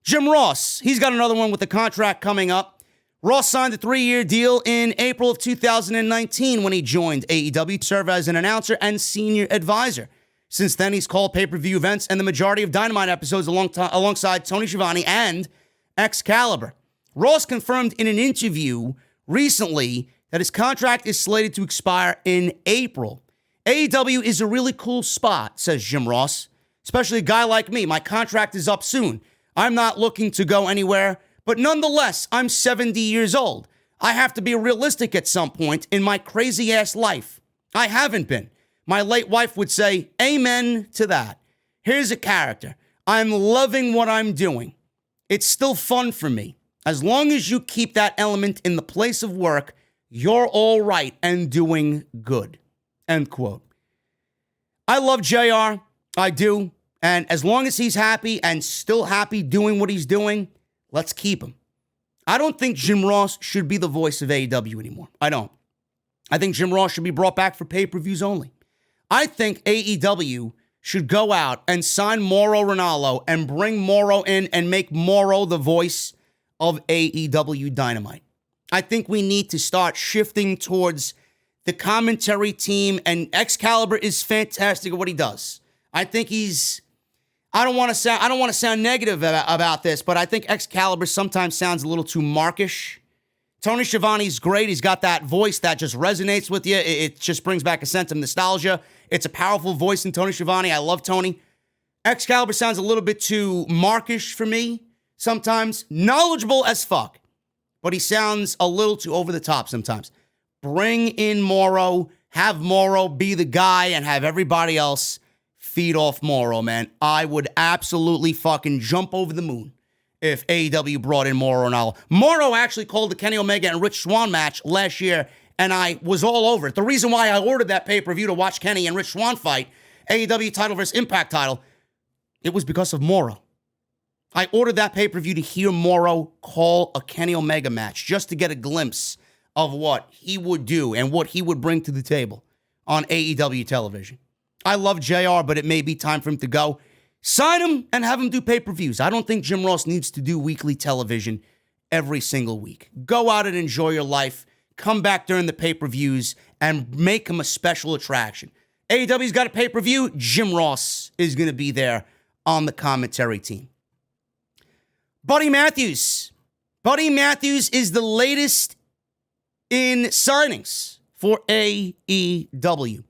Jim Ross, he's got another one with the contract coming up. Ross signed a 3-year deal in April of 2019 when he joined AEW to serve as an announcer and senior advisor. Since then, he's called pay-per-view events and the majority of Dynamite episodes alongside Tony Schiavone and Excalibur. Ross confirmed in an interview recently that his contract is slated to expire in April. AEW is a really cool spot, says Jim Ross, especially a guy like me. My contract is up soon. I'm not looking to go anywhere, but nonetheless, I'm 70 years old. I have to be realistic at some point in my crazy-ass life. I haven't been. My late wife would say, amen to that. Here's a character. I'm loving what I'm doing. It's still fun for me. As long as you keep that element in the place of work, you're all right and doing good. End quote. I love JR. I do. And as long as he's happy and still happy doing what he's doing, let's keep him. I don't think Jim Ross should be the voice of AEW anymore. I don't. I think Jim Ross should be brought back for pay-per-views only. I think AEW should go out and sign Mauro Ranallo and bring Mauro in and make Mauro the voice of AEW Dynamite. I think we need to start shifting towards the commentary team, and Excalibur is fantastic at what he does. I think he's, I don't want to sound negative about this, but I think Excalibur sometimes sounds a little too markish. Tony Schiavone's great. He's got that voice that just resonates with you. It just brings back a sense of nostalgia. It's a powerful voice in Tony Schiavone. I love Tony. Excalibur sounds a little bit too markish for me sometimes. Knowledgeable as fuck, but he sounds a little too over the top sometimes. Bring in Mauro. Have Mauro be the guy and have everybody else feed off Mauro, man. I would absolutely fucking jump over the moon if AEW brought in Mauro Ranallo. Mauro actually called the Kenny Omega and Rich Swann match last year, and I was all over it. The reason why I ordered that pay-per-view to watch Kenny and Rich Swann fight, AEW title versus Impact title, it was because of Mauro. I ordered that pay-per-view to hear Mauro call a Kenny Omega match, just to get a glimpse of what he would do and what he would bring to the table on AEW television. I love JR, but it may be time for him to go. Sign him and have him do pay-per-views. I don't think Jim Ross needs to do weekly television every single week. Go out and enjoy your life. Come back during the pay-per-views and make him a special attraction. AEW's got a pay-per-view. Jim Ross is going to be there on the commentary team. Buddy Matthews. Buddy Matthews is the latest in signings for AEW.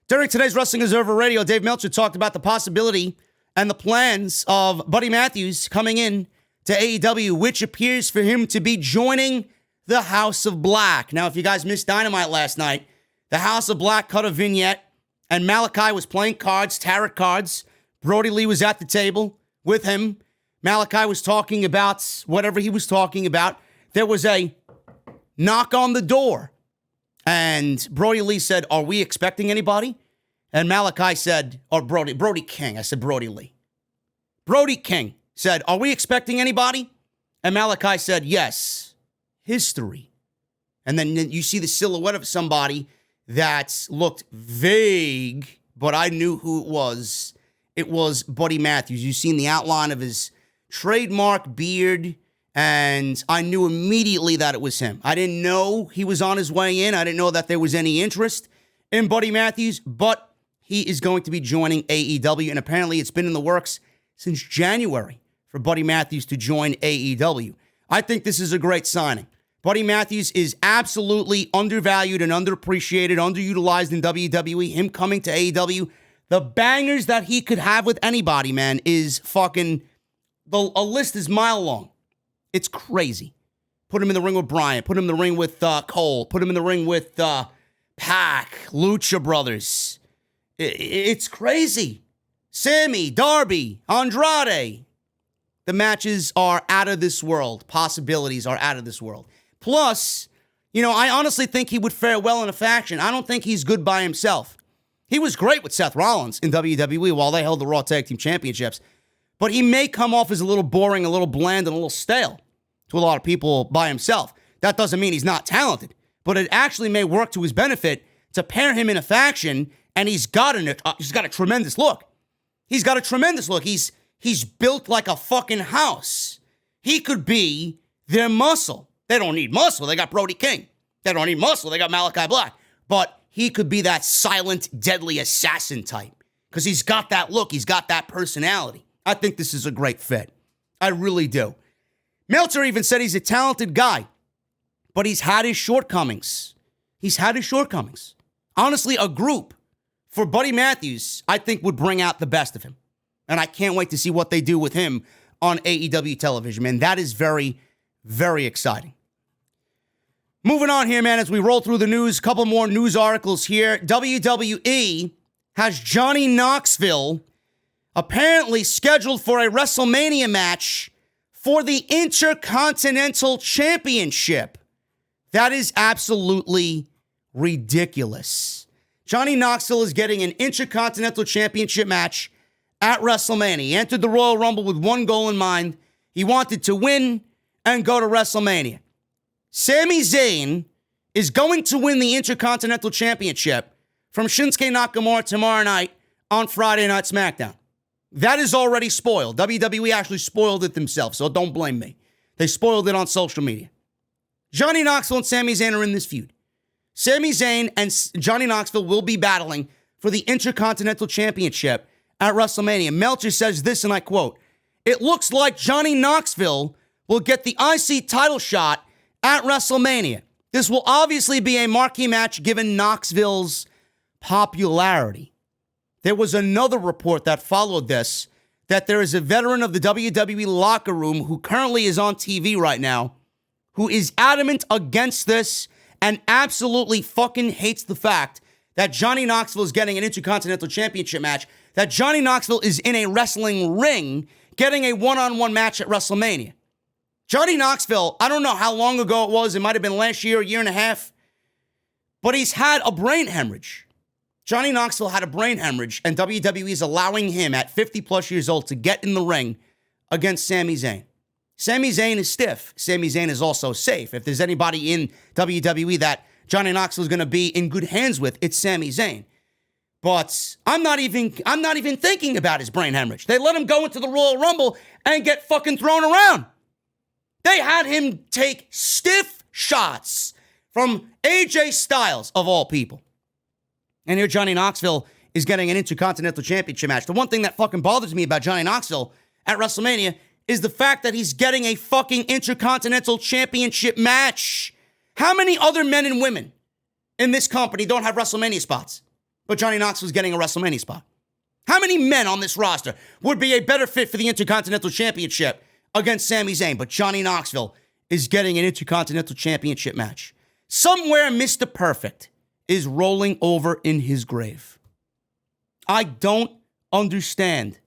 During today's Wrestling Observer Radio, Dave Meltzer talked about the possibility and the plans of Buddy Matthews coming in to AEW, which appears for him to be joining the House of Black. Now, if you guys missed Dynamite last night, the House of Black cut a vignette, and Malachi was playing cards, tarot cards. Brody Lee was at the table with him. Malachi was talking about whatever he was talking about. There was a knock on the door, and Brody Lee said, "Are we expecting anybody?" And Malachi said, or Brody King. I said Brody Lee. Brody King said, "Are we expecting anybody?" And Malachi said, "Yes, history." And then you see the silhouette of somebody that looked vague, but I knew who it was. It was Buddy Matthews. You've seen the outline of his trademark beard, and I knew immediately that it was him. I didn't know he was on his way in. I didn't know that there was any interest in Buddy Matthews, but he is going to be joining AEW, and apparently it's been in the works since January for Buddy Matthews to join AEW. I think this is a great signing. Buddy Matthews is absolutely undervalued and underappreciated, underutilized in WWE. Him coming to AEW, the bangers that he could have with anybody, man, is fucking, a list is mile long. It's crazy. Put him in the ring with Bryan. Put him in the ring with Cole. Put him in the ring with Pac, Lucha Brothers. It's crazy. Sammy, Darby, Andrade. The matches are out of this world. Possibilities are out of this world. Plus, I honestly think he would fare well in a faction. I don't think he's good by himself. He was great with Seth Rollins in WWE while they held the Raw Tag Team Championships. But he may come off as a little boring, a little bland, and a little stale to a lot of people by himself. That doesn't mean he's not talented. But it actually may work to his benefit to pair him in a faction, and he's got a tremendous look. He's got a tremendous look. He's built like a fucking house. He could be their muscle. They don't need muscle. They got Brody King. They don't need muscle. They got Malachi Black. But he could be that silent, deadly assassin type because he's got that look. He's got that personality. I think this is a great fit. I really do. Meltzer even said he's a talented guy, but he's had his shortcomings. Honestly, a group for Buddy Matthews, I think, would bring out the best of him. And I can't wait to see what they do with him on AEW television, man. That is very, very exciting. Moving on here, man, as we roll through the news, a couple more news articles here. WWE has Johnny Knoxville apparently scheduled for a WrestleMania match for the Intercontinental Championship. That is absolutely ridiculous. Johnny Knoxville is getting an Intercontinental Championship match at WrestleMania. He entered the Royal Rumble with one goal in mind. He wanted to win and go to WrestleMania. Sami Zayn is going to win the Intercontinental Championship from Shinsuke Nakamura tomorrow night on Friday Night SmackDown. That is already spoiled. WWE actually spoiled it themselves, so don't blame me. They spoiled it on social media. Johnny Knoxville and Sami Zayn are in this feud. Sami Zayn and Johnny Knoxville will be battling for the Intercontinental Championship at WrestleMania. Meltzer says this, and I quote, "It looks like Johnny Knoxville will get the IC title shot at WrestleMania. This will obviously be a marquee match given Knoxville's popularity." There was another report that followed this, that there is a veteran of the WWE locker room who currently is on TV right now, who is adamant against this and absolutely fucking hates the fact that Johnny Knoxville is getting an Intercontinental Championship match, that Johnny Knoxville is in a wrestling ring getting a one-on-one match at WrestleMania. Johnny Knoxville, I don't know how long ago it was. It might have been last year, a year and a half. But he's had a brain hemorrhage. Johnny Knoxville had a brain hemorrhage, and WWE is allowing him at 50-plus years old to get in the ring against Sami Zayn. Sami Zayn is stiff. Sami Zayn is also safe. If there's anybody in WWE that Johnny Knoxville is going to be in good hands with, it's Sami Zayn. But I'm not even thinking about his brain hemorrhage. They let him go into the Royal Rumble and get fucking thrown around. They had him take stiff shots from AJ Styles, of all people. And here Johnny Knoxville is getting an Intercontinental Championship match. The one thing that fucking bothers me about Johnny Knoxville at WrestleMania is the fact that he's getting a fucking Intercontinental Championship match. How many other men and women in this company don't have WrestleMania spots? But Johnny Knoxville's getting a WrestleMania spot. How many men on this roster would be a better fit for the Intercontinental Championship against Sami Zayn? But Johnny Knoxville is getting an Intercontinental Championship match. Somewhere Mr. Perfect is rolling over in his grave. I don't understand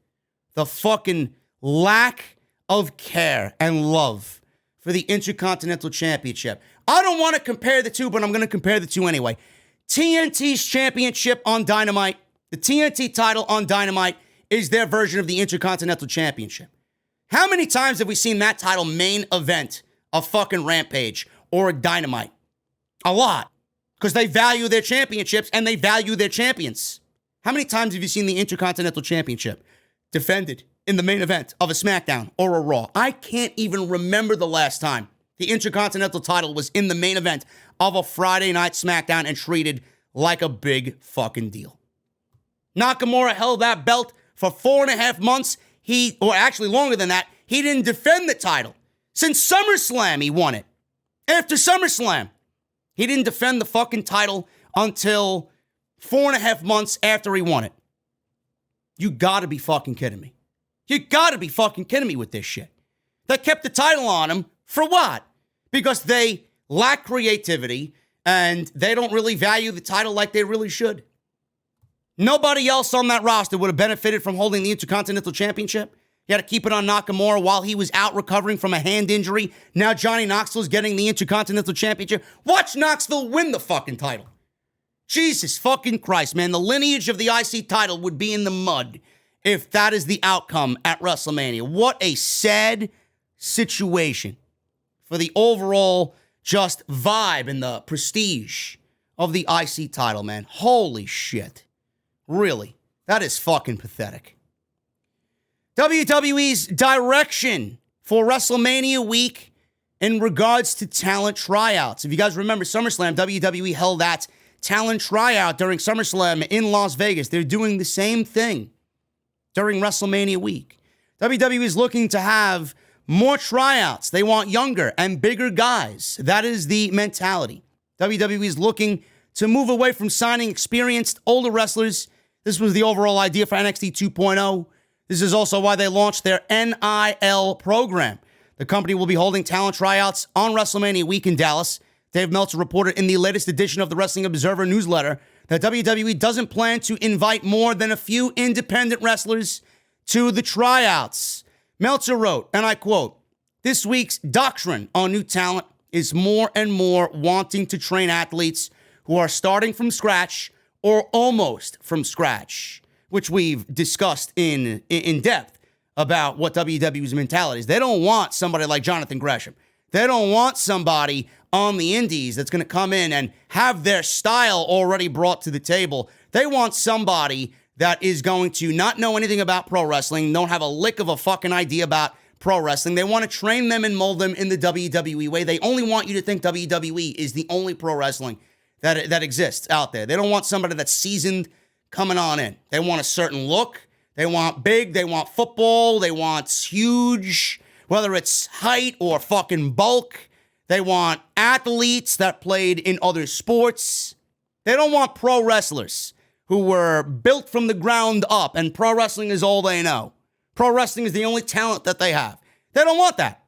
the fucking lack of care and love for the Intercontinental Championship. I don't want to compare the two, but I'm going to compare the two anyway. TNT's championship on Dynamite, the TNT title on Dynamite, is their version of the Intercontinental Championship. How many times have we seen that title main event a fucking Rampage or a Dynamite? A lot. Because they value their championships and they value their champions. How many times have you seen the Intercontinental Championship defended in the main event of a SmackDown or a Raw? I can't even remember the last time the Intercontinental title was in the main event of a Friday night SmackDown and treated like a big fucking deal. Nakamura held that belt for 4.5 months. Or actually longer than that, he didn't defend the title. Since SummerSlam, he won it. After SummerSlam, he didn't defend the fucking title until 4.5 months after he won it. You gotta be fucking kidding me. You gotta be fucking kidding me with this shit. They kept the title on him for what? Because they lack creativity and they don't really value the title like they really should. Nobody else on that roster would have benefited from holding the Intercontinental Championship. You had to keep it on Nakamura while he was out recovering from a hand injury. Now Johnny Knoxville's getting the Intercontinental Championship. Watch Knoxville win the fucking title. Jesus fucking Christ, man. The lineage of the IC title would be in the mud if that is the outcome at WrestleMania. What a sad situation for the overall just vibe and the prestige of the IC title, man. Holy shit. Really, that is fucking pathetic. WWE's direction for WrestleMania week in regards to talent tryouts. If you guys remember SummerSlam, WWE held that talent tryout during SummerSlam in Las Vegas. They're doing the same thing during WrestleMania week. WWE is looking to have more tryouts. They want younger and bigger guys. That is the mentality. WWE is looking to move away from signing experienced older wrestlers. This was the overall idea for NXT 2.0. This is also why they launched their NIL program. The company will be holding talent tryouts on WrestleMania week in Dallas. Dave Meltzer reported in the latest edition of the Wrestling Observer newsletter that WWE doesn't plan to invite more than a few independent wrestlers to the tryouts. Meltzer wrote, and I quote, "This week's doctrine on new talent is more and more wanting to train athletes who are starting from scratch or almost from scratch," which we've discussed in depth about what WWE's mentality is. They don't want somebody like Jonathan Gresham. They don't want somebody on the indies that's going to come in and have their style already brought to the table. They want somebody that is going to not know anything about pro wrestling, don't have a lick of a fucking idea about pro wrestling. They want to train them and mold them in the WWE way. They only want you to think WWE is the only pro wrestling that exists out there. They don't want somebody that's seasoned coming on in. They want a certain look. They want big. They want football. They want huge, whether it's height or fucking bulk. They want athletes that played in other sports. They don't want pro wrestlers who were built from the ground up and pro wrestling is all they know. Pro wrestling is the only talent that they have. They don't want that.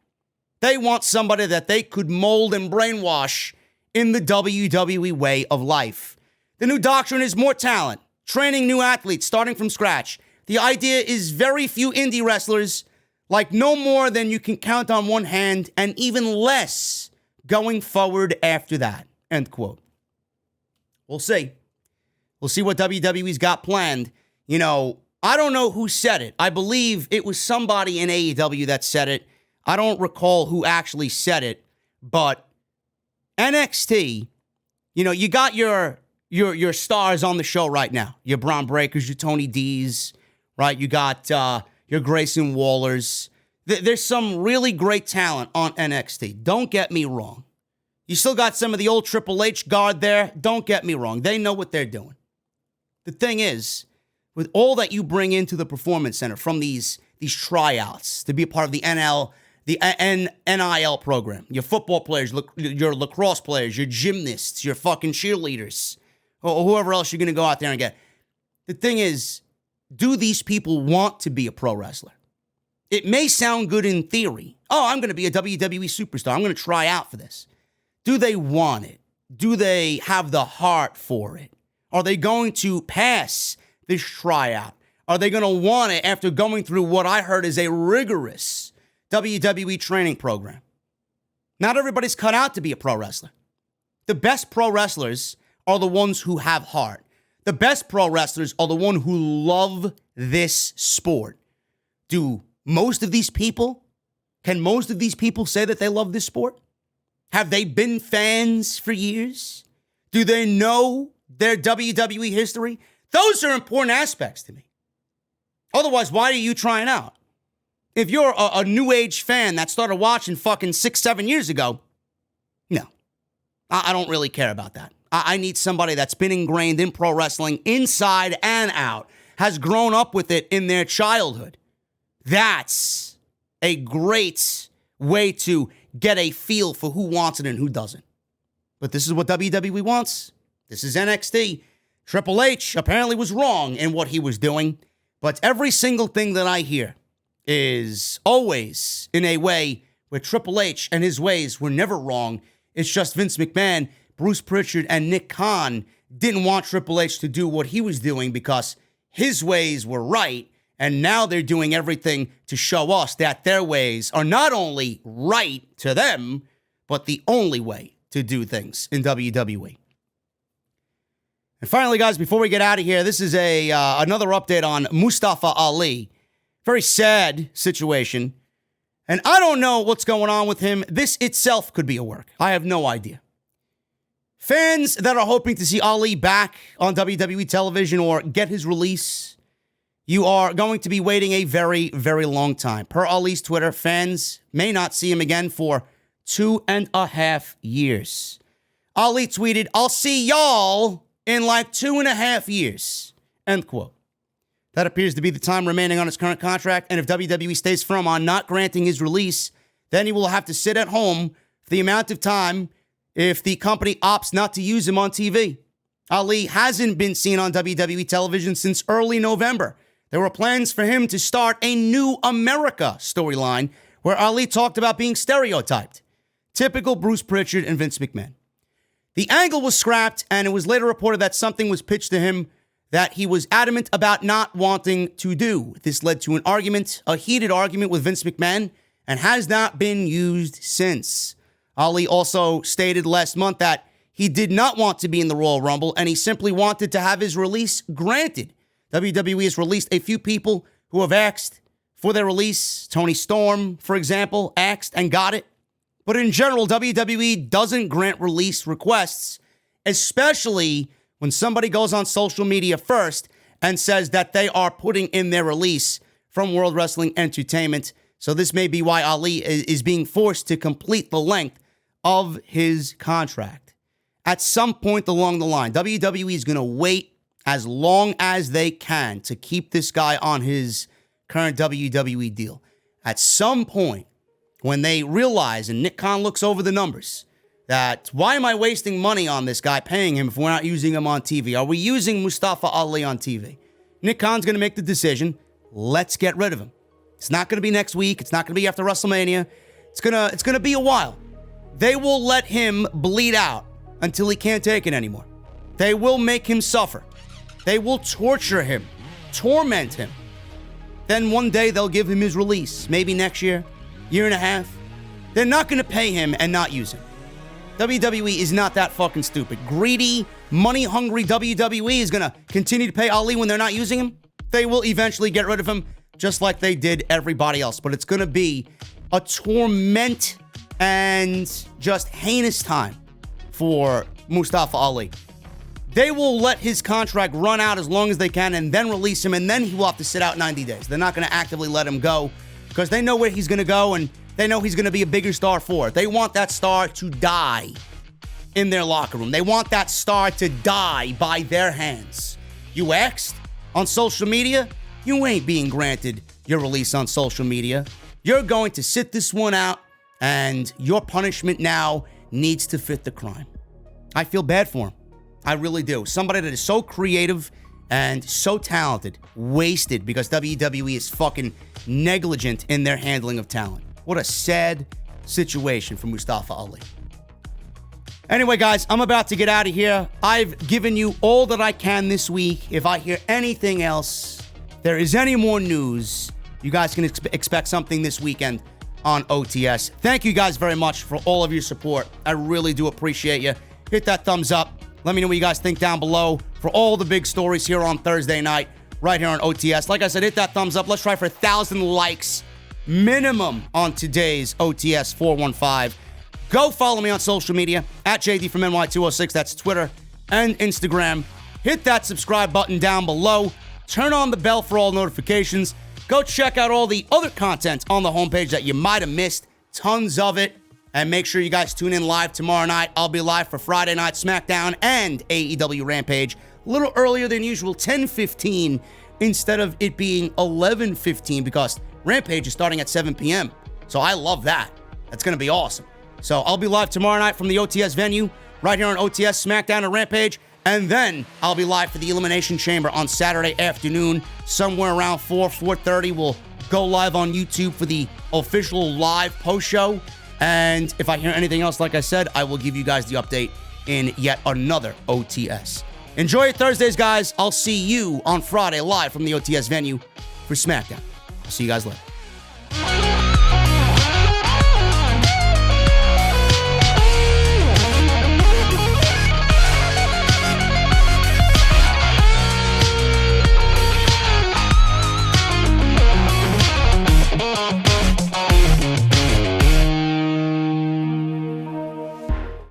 They want somebody that they could mold and brainwash in the WWE way of life. The new doctrine is more talent, training new athletes, starting from scratch. The idea is very few indie wrestlers, like no more than you can count on one hand, and even less going forward after that. End quote. We'll see. We'll see what WWE's got planned. You know, I don't know who said it. I believe it was somebody in AEW that said it. I don't recall who actually said it, but NXT, you know, you got your your stars on the show right now. Your Braun Breakers, your Tony D's, right? You got your Grayson Wallers. There's some really great talent on NXT. Don't get me wrong. You still got some of the old Triple H guard there. Don't get me wrong. They know what they're doing. The thing is, with all that you bring into the Performance Center from these tryouts to be a part of the NIL program, your football players, your lacrosse players, your gymnasts, your fucking cheerleaders, or whoever else you're going to go out there and get. The thing is, do these people want to be a pro wrestler? It may sound good in theory. Oh, I'm going to be a WWE superstar. I'm going to try out for this. Do they want it? Do they have the heart for it? Are they going to pass this tryout? Are they going to want it after going through what I heard is a rigorous WWE training program? Not everybody's cut out to be a pro wrestler. The best pro wrestlers are the ones who have heart. The best pro wrestlers are the ones who love this sport. Can most of these people say that they love this sport? Have they been fans for years? Do they know their WWE history? Those are important aspects to me. Otherwise, why are you trying out? If you're a new age fan that started watching fucking 6-7 years ago, no. I don't really care about that. I need somebody that's been ingrained in pro wrestling inside and out, has grown up with it in their childhood. That's a great way to get a feel for who wants it and who doesn't. But this is what WWE wants. This is NXT. Triple H apparently was wrong in what he was doing, but every single thing that I hear is always in a way where Triple H and his ways were never wrong. It's just Vince McMahon, Bruce Pritchard, and Nick Khan didn't want Triple H to do what he was doing because his ways were right, and now they're doing everything to show us that their ways are not only right to them, but the only way to do things in WWE. And finally, guys, before we get out of here, this is another update on Mustafa Ali. Very sad situation. And I don't know what's going on with him. This itself could be a work. I have no idea. Fans that are hoping to see Ali back on WWE television or get his release, you are going to be waiting a very, very long time. Per Ali's Twitter, fans may not see him again for 2.5 years. Ali tweeted, "I'll see y'all in like 2.5 years." End quote. That appears to be the time remaining on his current contract, and if WWE stays firm on not granting his release, then he will have to sit at home for the amount of time if the company opts not to use him on TV. Ali hasn't been seen on WWE television since early November. There were plans for him to start a New America storyline where Ali talked about being stereotyped. Typical Bruce Pritchard and Vince McMahon. The angle was scrapped, and it was later reported that something was pitched to him that he was adamant about not wanting to do. This led to a heated argument with Vince McMahon, and has not been used since. Ali also stated last month that he did not want to be in the Royal Rumble, and he simply wanted to have his release granted. WWE has released a few people who have asked for their release. Tony Storm, for example, asked and got it. But in general, WWE doesn't grant release requests, especially when somebody goes on social media first and says that they are putting in their release from World Wrestling Entertainment. So this may be why Ali is being forced to complete the length of his contract. At some point along the line, WWE is going to wait as long as they can to keep this guy on his current WWE deal. At some point, when they realize, and Nick Khan looks over the numbers, that why am I wasting money on this guy, paying him if we're not using him on TV? Are we using Mustafa Ali on TV? Nick Khan's going to make the decision, let's get rid of him. It's not going to be next week. It's not going to be after WrestleMania. It's going to be a while. They will let him bleed out until he can't take it anymore. They will make him suffer. They will torture him, torment him. Then one day they'll give him his release, maybe next year, year and a half. They're not going to pay him and not use him. WWE is not that fucking stupid. Greedy, money-hungry WWE is going to continue to pay Ali when they're not using him. They will eventually get rid of him, just like they did everybody else. But it's going to be a torment and just heinous time for Mustafa Ali. they will let his contract run out as long as they can and then release him, and then he will have to sit out 90 days. They're not going to actively let him go because they know where he's going to go, and they know he's going to be a bigger star for it. They want that star to die in their locker room. They want that star to die by their hands. You asked on social media, you ain't being granted your release on social media. You're going to sit this one out, and your punishment now needs to fit the crime. I feel bad for him. I really do. Somebody that is so creative and so talented, wasted because WWE is fucking negligent in their handling of talent. What a sad situation for Mustafa Ali. Anyway, guys, I'm about to get out of here. I've given you all that I can this week. If I hear anything else, there is any more news, you guys can expect something this weekend on OTS. Thank you guys very much for all of your support. I really do appreciate you. Hit that thumbs up. Let me know what you guys think down below for all the big stories here on Thursday night, right here on OTS. Like I said, hit that thumbs up. Let's try for 1,000 likes minimum on today's OTS 415. Go follow me on social media at JDfromNY206. That's Twitter and Instagram. Hit that subscribe button down below. Turn on the bell for all notifications. Go check out all the other content on the homepage that you might have missed. Tons of it. And make sure you guys tune in live tomorrow night. I'll be live for Friday Night SmackDown and AEW Rampage. A little earlier than usual, 10:15 instead of it being 11:15 because Rampage is starting at 7 p.m. So I love that. That's going to be awesome. So I'll be live tomorrow night from the OTS venue right here on OTS SmackDown and Rampage. And then I'll be live for the Elimination Chamber on Saturday afternoon, somewhere around 4:30. We'll go live on YouTube for the official live post show. And if I hear anything else, like I said, I will give you guys the update in yet another OTS. Enjoy your Thursdays, guys. I'll see you on Friday live from the OTS venue for SmackDown. I'll see you guys later.